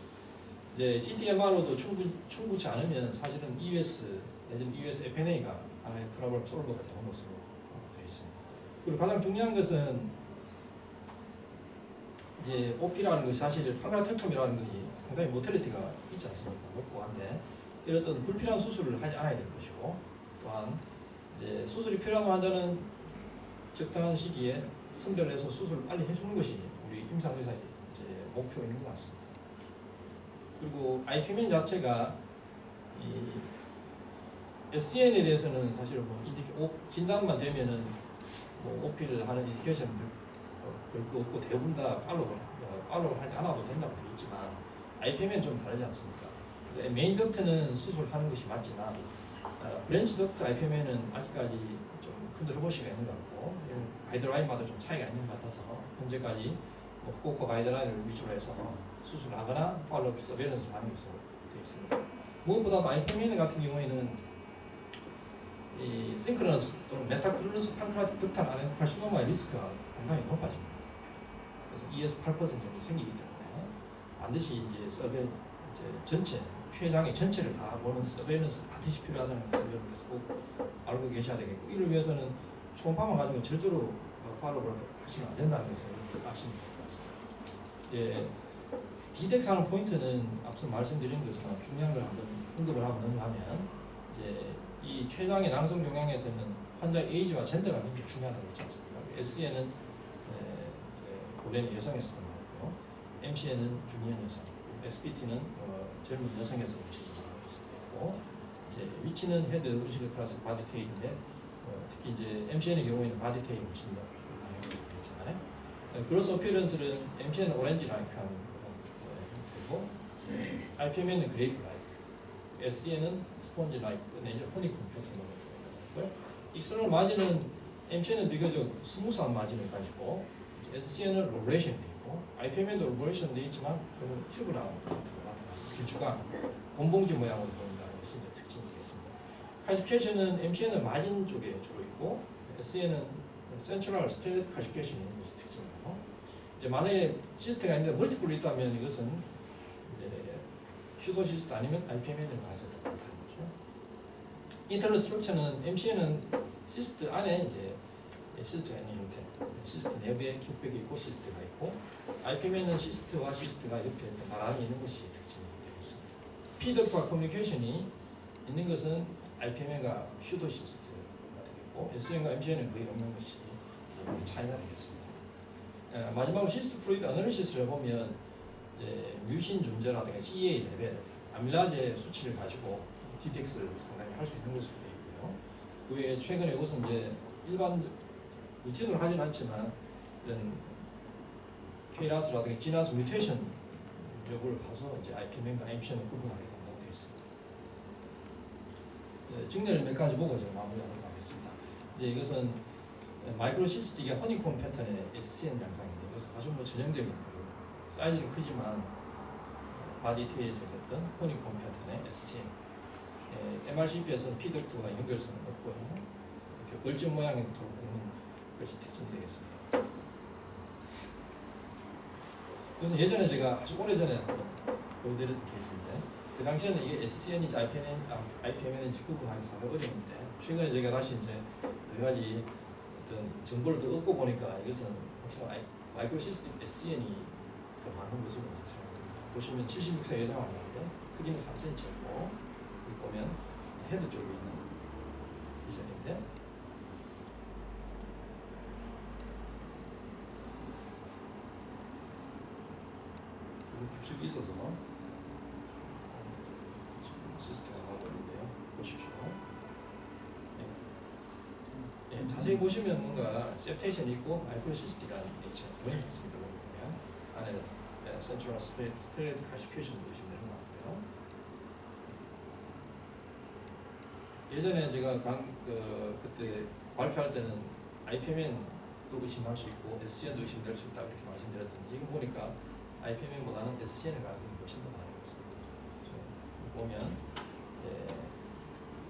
이제 CT, MR로도 충분치 않으면 사실은 EUS 내지는 EUS FNA가 하나의 프로블럼 솔버가 되는 것으로 되어 있습니다. 그리고 가장 중요한 것은 이제 OP라는 것이 사실 판크라텍톰이라는 것이 상당히 모텔리티가 있지 않습니까? 높고 한데 이런 어떤 불필요한 수술을 하지 않아야 될 것이고 또한 이제 수술이 필요한 환자는 적당한 시기에 선별해서 수술을 빨리 해주는 것이 우리 임상의사의 이제 목표인 것 같습니다. 그리고 IPMN 자체가 이 SCN에 대해서는 사실 진단만 되면은 OP를 하는 인디케이션은 별거 없고 대부분 다 팔로우를 하지 않아도 된다고 되어 있지만 IPMN은 좀 다르지 않습니까? 그래서 메인 덕트는 수술하는 것이 맞지만 브랜치 덕트 IPMN은 아직까지 좀 컨트롤버시가 있는 것 같고 가이드라인마다 좀 차이가 있는 것 같아서 현재까지 후쿠오카 가이드라인을 위주로 해서 수술을 하거나 팔로우 서베일런스를 하는 것으로 되어 있습니다. 무엇보다도 IPMN 같은 경우에는 이 싱크러너스 또는 메타크로너스 판크라틱 덕탈 아덴노카시노마의 리스크가 상당히 높아집니다. 그래서 2에서 8% 정도 생기기 때문에 반드시 이제 전체 췌장의 전체를 다 보는 서베일런스 반드시 필요하다는 것을 여러분께서 꼭 알고 계셔야 되겠고 이를 위해서는 초음파만 가지고 절대로 팔로우를 하시면 안 된다는 것을 아시면 될 것 같습니다. 이제 디덱스 하는 포인트는 앞서 말씀드린 것처럼 중요한 걸 한번 언급을 하고 넘어가면 이제 이 췌장의 낭성 종양에서는 환자 에이지와 젠더가 굉장히 중요하다고 했지 않습니까? SCN은 고령 여성에서도 나오고요, MCN은 중년 여성, SPT는 젊은 여성에서 움직이는 것이고 이제 위치는 헤드, 의식의 플러스 바디 테일인데 특히 이제 MCN의 경우에는 바디 테일 훨씬 더 강하게 되어 있잖아요. 그로스 어피어런스는 MCN은 오렌지 라이크한 형태고 IPMN은 그레이프 라이크, SCN은 스폰지 라이크 내지는 허니콤 형태로 되어 있고요. 익스터널 마진은 MCN은 비교적 스무스한 마진을 가지고 SCN은 로레이션이 되어 있고 IPMN도 로레이션 되어 있지만 그건 튜브랑 길쭉한 곰봉지 모양으로 보인다는 것이 이제 특징이 되겠습니다. 칼시피케이션은 MCN은 마진 쪽에 주로 있고 SCN은 센트럴 스트레이트 칼시피케이션이 있는 것이 특징이고 이제 만약에 시스트가 있는데 멀티플이 있다면 이것은 이제 슈도 시스트 아니면 IPMN을 가서 나타나는 거죠. 인터널 스트럭처는 MCN은 시스트 안에 이제 시스트가 있는 형태, 시스트 내부에 킥백이 있고 시스트가 있고 IPMN은 시스트와 시스트가 옆에 나란히 있는 것이 특징이 되겠습니다. 피덕트와 커뮤니케이션이 있는 것은 IPMN과 슈도 시스트가 되겠고 SCN과 MCN은 거의 없는 것이 차이가 되겠습니다. 마지막으로 시스트 플루이드 어널리시스를 해보면 이제 뮤신 존재라든가 CEA 레벨, 아밀라제 수치를 가지고 디텍스를 상당히 할 수 있는 것으로 되어 있고요. 그 외에 최근에 이것은 이제 일반 루틴으로 하진 않지만 이런 KRAS라든가 GNAS 뮤테이션 여부를 봐서 이제 IPMN과 MCN을 구분하게 된다고 되어 있습니다. 증례를 몇 가지 보고 제가 마무리하도록 하겠습니다. 이제 이것은 마이크로 시스틱의 허니콤 패턴의 SCN 양상인데 이것은 아주 전형적인 사이즈는 크지만 바디 테일에서 했던 허니콤 패턴의 SCN. MRCP에서는 피덕트와 연결성은 없고요. 이렇게 벌점 모양의 도로 있는 것이 특징되겠습니다. 그래서 예전에 제가 아주 오래전에 보여드렸던 케이스인데 그 당시에는 이게 SCN인지 IPMN인지 구분하기 상당히 어려운데 최근에 제가 다시 이제 여러 가지 어떤 정보를 더 얻고 보니까 이것은 확실히 마이크로 시스템 SCN이 더 많은 것으로 생각합니다. 보시면 76세 여자 환자인데 크기는 3cm였고 여기 보면 헤드 쪽에 있는 디자인인데 깊숙이 있어서 시스템을 하고 있는데요. 보십시오. 자세히 보시면 뭔가 셉테이션이 있고 마이크로 시스템이라는 게 보이는 것 같습니다. 보면 안에 센트럴 스트레이트 카시피에이션 보시면 되는 것 같고요. 예전에 제가 그때 발표할 때는 IPMN도 의심할 수 있고 SCN도 의심될 수 있다 이렇게 말씀드렸더니 지금 보니까 IPMN보다는 SCN의 가능성이 훨씬 더 많은 것 같습니다. 보면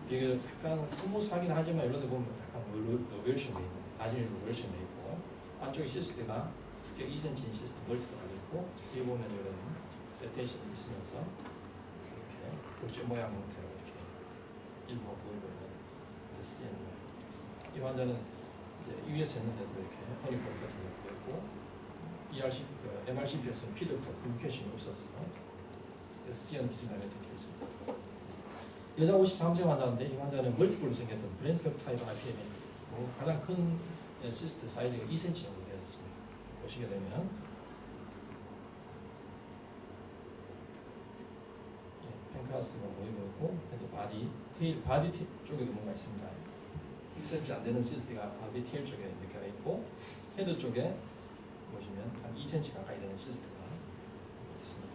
이게 약간 스무스하긴 하지만 이런 데 보면 약간 로베이션돼 있는 나중에 로베이션돼 있고 안쪽에 시스트가 2cm 시스트 멀티가 있고 뒤에 보면 이런 세테이션이 있으면서 이렇게 볼지 모양 형태로 이렇게 일부가 보이고 있는 SCN 모양입니다. 이 환자는 이제 EUS 했는데도 이렇게 허니콤 같은 게 보였고 MRCP에서는 피드부터 커뮤니케이션이 없었어요. SCN 기준하에 있습니다. 여자 53세 환자인데 이 환자는 멀티플로 생겼던 브랜스컵 타입 IPM이고 가장 큰 시스트 사이즈가 2cm 정도 되었습니다. 보시게 되면 펜카스가 보이고 있고 바디 테일 바디 쪽에도 뭔가 있습니다. 1cm 안 되는 시스트가 바디 테일 쪽에 몇 개가 있고 헤드 쪽에 보시면 한 2cm 가까이 되는 시스트가 있습니다.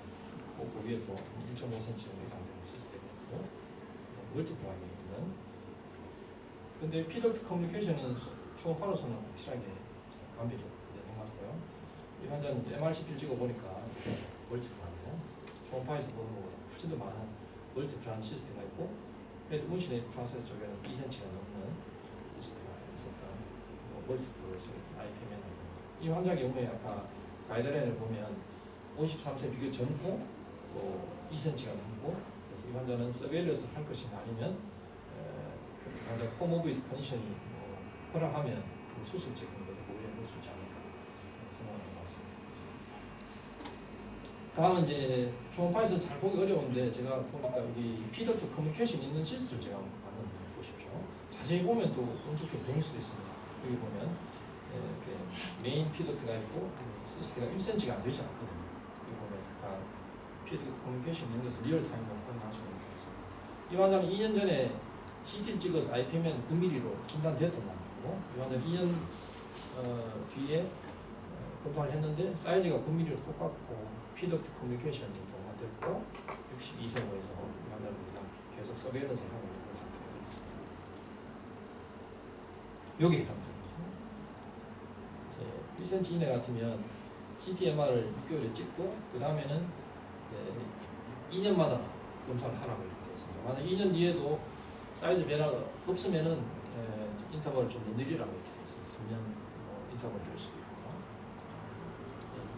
그 위에 또 1.5cm 정도 이상 되는 시스트가 있고 멀티플하게 있는. 근데 피덕트 커뮤니케이션은 초음파로서는 확실하게 감별이 되는 것 같고요. 이 환자는 MRCP를 찍어보니까 멀티플하게 초음파에서 보는 것보다 훨씬 더 많은 멀티플한 시스템가 있고 헤드 운신의 프로세스 쪽에는 2cm가 넘는 시스템가 있었던 멀티플로서 IPMN. 이 환자의 경우에 아까 가이드라인을 보면 53세 비교 젊고 또 2cm가 넘고 이 환자는 서베일런스 할 것인가 아니면 환자 코모비드 컨디션이 허락하면 수술적인 것도 고려해 볼 수 있지 않을까 생각하는 것 같습니다. 다음은 이제 초음파에서 잘 보기 어려운데 제가 보니까 여기 피덕트 커뮤니케이션 있는 시스템을 제가 만든 보십시오. 자세히 보면 또 엄청 보일 수도 있습니다. 여기 보면 이렇게 메인 피덕트가 있고 시스템가 1cm가 안 되지 않거든요. 여기 보면 다 피덕트 커뮤니케이션 있는 것을 리얼타임으로 확인할 수 있는 것 같습니다. 이 환자는 2년 전에 CT를 찍어서 IPMN 9mm로 진단됐던 환자고 이 환자는 2년 뒤에 검사를 했는데 사이즈가 9mm로 똑같고 피덕트 커뮤니케이션이 동반됐고 62세고에서 이 환자는 계속 서베일런스를 하고 있는 상태가 되겠습니다. 여기에 해당됩니다. 1cm 이내 같으면 CT/MR을 6개월에 찍고 그 다음에는 2년마다 검사를 하라고 이렇게 되어 있습니다. 만약 2년 뒤에도 사이즈 변화가 없으면은 인터벌을 좀 더 늘리라고 이렇게 되어 있습니다. 3년 인터벌 될 수도 있고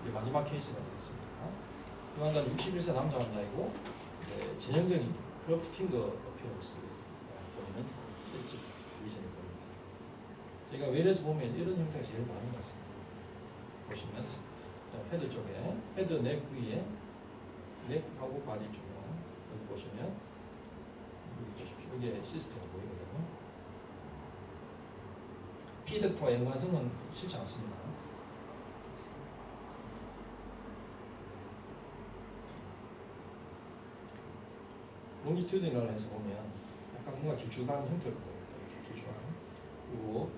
이게 마지막 케이스가 되겠습니다. 이 환자는 61세 남자 환자이고 전형적인 크롭트 핑거 어피어런스 보이는 실제 비전이 보입니다. 저희가 웰에서 보면 이런 형태가 제일 많은 것 같습니다. 보시면 헤드 쪽에 헤드 넥 위에 넥하고 바디 쪽으로 여기 보시면 여기에 시스템이 보이거든요. 피덕트와 연관성은 싫지 않습니다. 롱지튜디널 해서 보면 약간 뭔가 길쭉한 형태로 보입니다. 이렇게 길쭉한. 그리고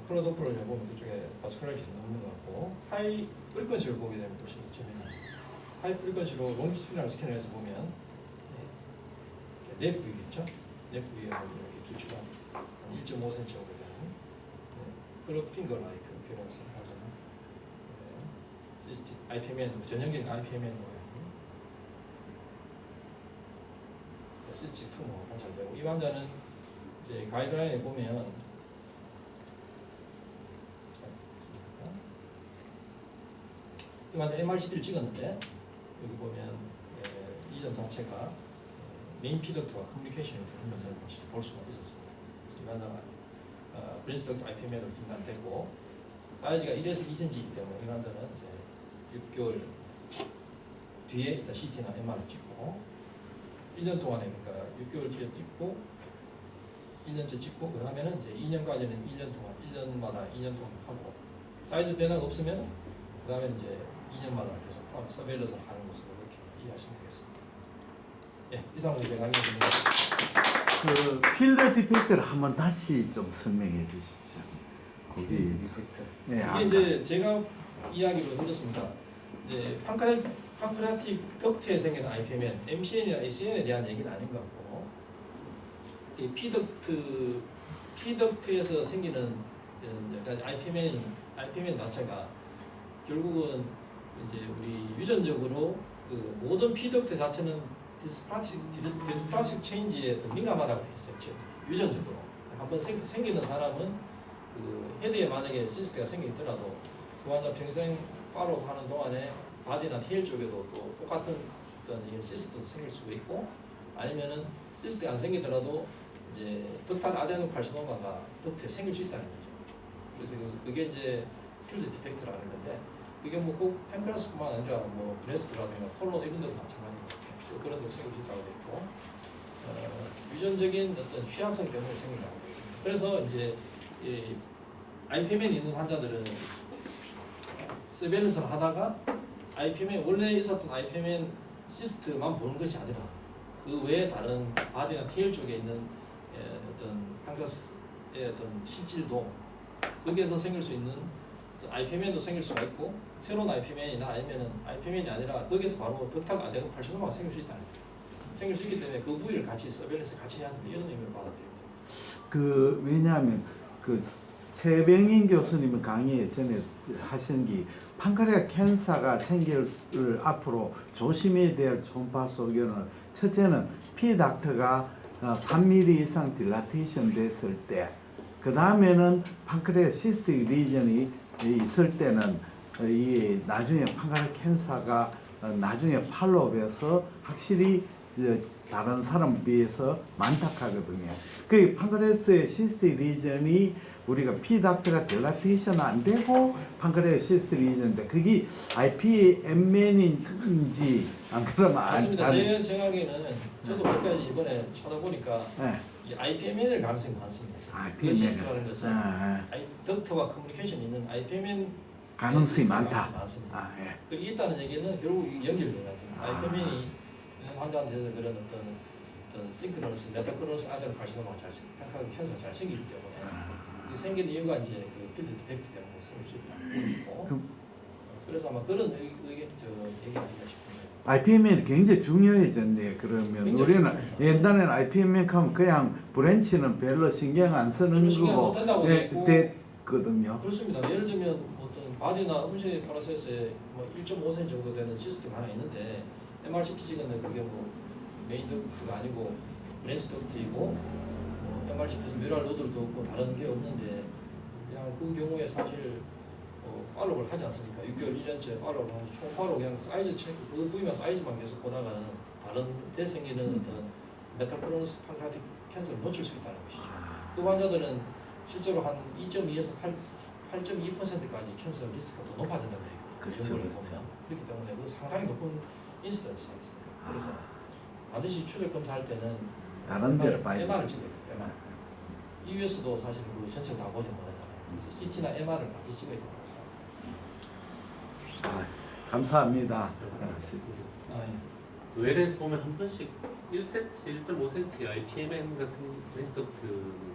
크로도플을 해보면 그쪽에 버스컬라이션이 없는 것 같고 하이 프리퀀시를 보게 되면 또 재미나요. 하이 프리퀀시로 롱지튜디널 스캐너에서 보면 네 부위겠죠? 넥 위에 이렇게 길쭉한 1.5cm 정도 되는 그런 핑거 라이크 어피어런스를 하잖아요. IPMN 전형적인 IPMN 모양. CT 투모 관찰되고 이 환자는 이제 가이드라인에 보면 이 환자 MRCP를 찍었는데 여기 보면 이전 자체가 메인 피덕트와 커뮤니케이션이 되는 것을 볼 수가 있었습니다. 그래서 이 환자가 브랜치 덕트 IPMN으로 진단되고 사이즈가 1에서 2cm이기 때문에 이 환자는 이제 6개월 뒤에 일단 CT나 MR을 찍고 1년 동안에 그러니까 6개월 뒤에 찍고 1년째 찍고 그 다음에는 이제 2년까지는 1년 동안 1년마다 2년 동안 하고 사이즈 변화가 없으면 그 다음에 이제 2년마다 계속 서베일런스를 하는 것으로 그렇게 이해하시면 되겠습니다. 예, 이상으로 제가 강의드립니다. 그 필드 디펙트를 한번 다시 좀 설명해 주십시오. 거기 이게 이제 제가 이야기로 들었습니다. 이제 판크라틱 덕트에 생긴 IPMN, MCN이나 ACN에 대한 얘기는 아닌 것 같고 이 P덕트에서 생기는 IPMN 자체가 결국은 이제 우리 유전적으로 그 모든 P덕트 자체는 디스플라스틱 체인지에 더 민감하다고 했어요. 유전적으로 한번 생기는 사람은 그 헤드에 만약에 시스트가 생기더라도 그 환자 평생 팔로우하는 동안에 바디나 테일 쪽에도 또 똑같은 어떤 시스트도 생길 수가 있고 아니면은 시스트가 안 생기더라도 이제 덕탈 아데노 칼시노마가 덕트에 생길 수 있다는 거죠. 그래서 그게 이제 필드 디펙트라는 건데 그게 뭐 꼭 팬크라스뿐만 아니라 뭐 브레스트라든가 콜론 이런 데도 마찬가지입니다. 그런 데 생길 수 있다고 되어 있고 유전적인 어떤 취약성 때문에 생긴다고 되어 있습니다. 그래서 이제 이 IPMN 있는 환자들은 서베일런스를 하다가 IPMN 원래 있었던 IPMN 시스트만 보는 것이 아니라 그 외에 다른 바디나 테일 쪽에 있는 어떤 판크라스의 어떤 실질도 거기에서 생길 수 있는 IPMN도 생길 수가 있고 새로운 IPMN이나 아니면은 IPMN이 아니라 거기에서 바로 덕탈 안 되는 칼시노마가 생길 수 있다는 거죠. 생길 수 있기 때문에 그 부위를 같이 서베일런스 같이 해야 한다 이런 의미를 받아들입니다. 그 왜냐하면 그 최병인 교수님은 강의 전에 하신 게 판크레아 캔서가 생길 앞으로 조심해야 될 초음파 소견은 첫째는 P닥터가 3mm 이상 딜라테이션 됐을 때 그 다음에는 판크레아 시스틱 리전이 있을 때는 이 나중에 판크레아 캔서가 나중에 팔로우해서 확실히 다른 사람에 비해서 많다 하거든요. 그 판크레아스의 시스틱 리전이 우리가 P닥터가 딜라테이션 안 되고 판크레아 시스틱 리전인데 그게 IPMN인지 안 그러면 맞습니다. 제 생각에는 저도 그때까지 이번에 찾아보니까 네. 이 IPMN일 가능성이 많습니다. IPMN. 그 시스트라는 것은 덕트와 커뮤니케이션이 있는 IPMN 가능성이 많다. 많습니다. 예. 그 있다는 얘기는 결국 연결돼요. IPMN이 있는 환자한테서 그런 어떤 싱크로너스, 메타크로너스 아데노 칼시노마가 캔서가 잘 생기기 때문에 이 생긴 이유가 이제 그 필드 디펙트 때문에 생길 수 있다는 거고 그래서 아마 그런 얘기 아닌가 싶은데. IPMN이 굉장히 중요해졌네. 그러면 우리는 옛날에는 IPMN 하면 그냥 브랜치는 별로 신경 안 쓰는 거고 됐거든요. 그렇습니다. 예를 들면 어떤 바디나 음식 파라사이트에 뭐 1.5cm 정도 되는 시스템 하나 있는데 MRCP 찍었는데 그게 뭐 메인 덕트가 아니고 브랜치 덕트이고 MRCP에서 뮤랄 노드도 없고 다른 게 없는데 그냥 그 경우에 사실 팔로우를 하지 않습니까? 6개월 1년째 팔로우를 하고 총 팔로우 그냥 사이즈 체크 그 부위만 사이즈만 계속 보다가는 다른 데 생기는 어떤 메타크로너스 판크라틱 캔서를 놓칠 수 있다는 것이죠. 그 환자들은 실제로 한 2.2에서 8.2%까지 캔서 리스크가 더 높아진다고 해요. 그 연구를 보면 그렇기 때문에 그 상당히 높은 인시던스 않습니까? 그래서 반드시 추적 검사할 때는 다른 데를 봐야 MR을 찍어야 돼요. MR. EUS도 사실 그 전체를 다 보지 못하잖아요. 그래서 CT나 MR을 반드시 찍어야 된다고 생각합니다. 감사합니다. 외래에서 보면 한 번씩 1cm, 1.5cm IPMN 같은 브레스덕트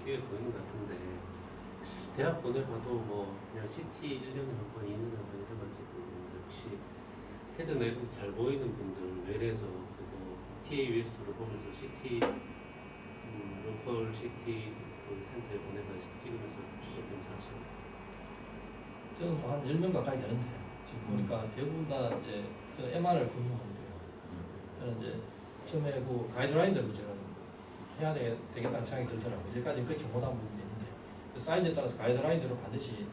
꽤 보이는 것 같은데 대학 보내봐도 뭐 그냥 CT 1년에 한 번, 2년에 한 번 이래가지고 역시 헤드 내부 잘 보이는 분들 외래에서 그리고 TAUS를 보면서 CT로 로컬 CT 그 센터에 보내서 찍으면서 추적 검사하시는. 저는 한 10명 가까이 되는데 지금 보니까 대부분 다 이제 저 MR을 근무하는데요. 저는 이제 처음에 그 가이드라인대로 제가 해야 되겠다는 생각이 들더라고요. 여기까지 그렇게 못한 부분이 있는데 그 사이즈에 따라서 가이드라인대로 반드시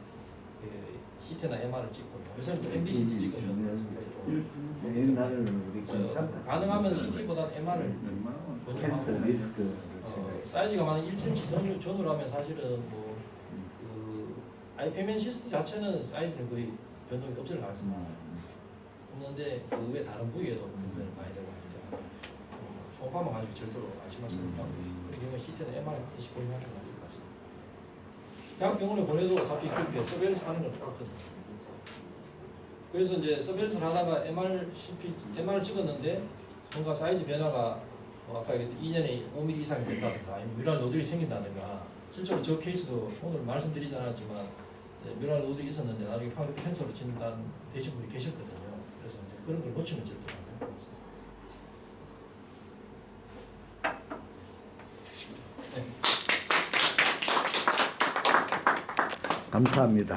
CT나 MR을 찍고요. 요새는 또 MDCT 찍으면 옛날에는 우리 괜찮다. 가능하면 CT보다 MR을 캔서 리스크 사이즈가 만약 1cm 전후로 하면 사실은 뭐그 IPMN 시스템 자체는 사이즈는 거의 변동이 없을 가능성이 없는데 그 외 다른 부위에도 문제를 많이 되고 하는데 초음파만 가지고 절대로 안심할 수 없다고 그런 경우에 CT나 MR을 반드시 고려하는 게 맞을 것 같습니다. 대학 병원에 보내도 어차피 그렇게 서베일런스 하는 건 똑같거든요. 그래서 이제 서베일런스를 하다가 MR을 찍었는데 뭔가 사이즈 변화가 아까 얘기했던 2년에 5mm 이상이 된다든가 아니면 뮤랄 노들이 생긴다든가 실제로 저 케이스도 오늘 말씀드리지 않았지만 뮤랄 노들이 있었는데 나중에 판교 캔서로 진단되신 분이 계셨거든요. 그래서 이제 그런 걸 놓치면 절대 안 돼요. 감사합니다.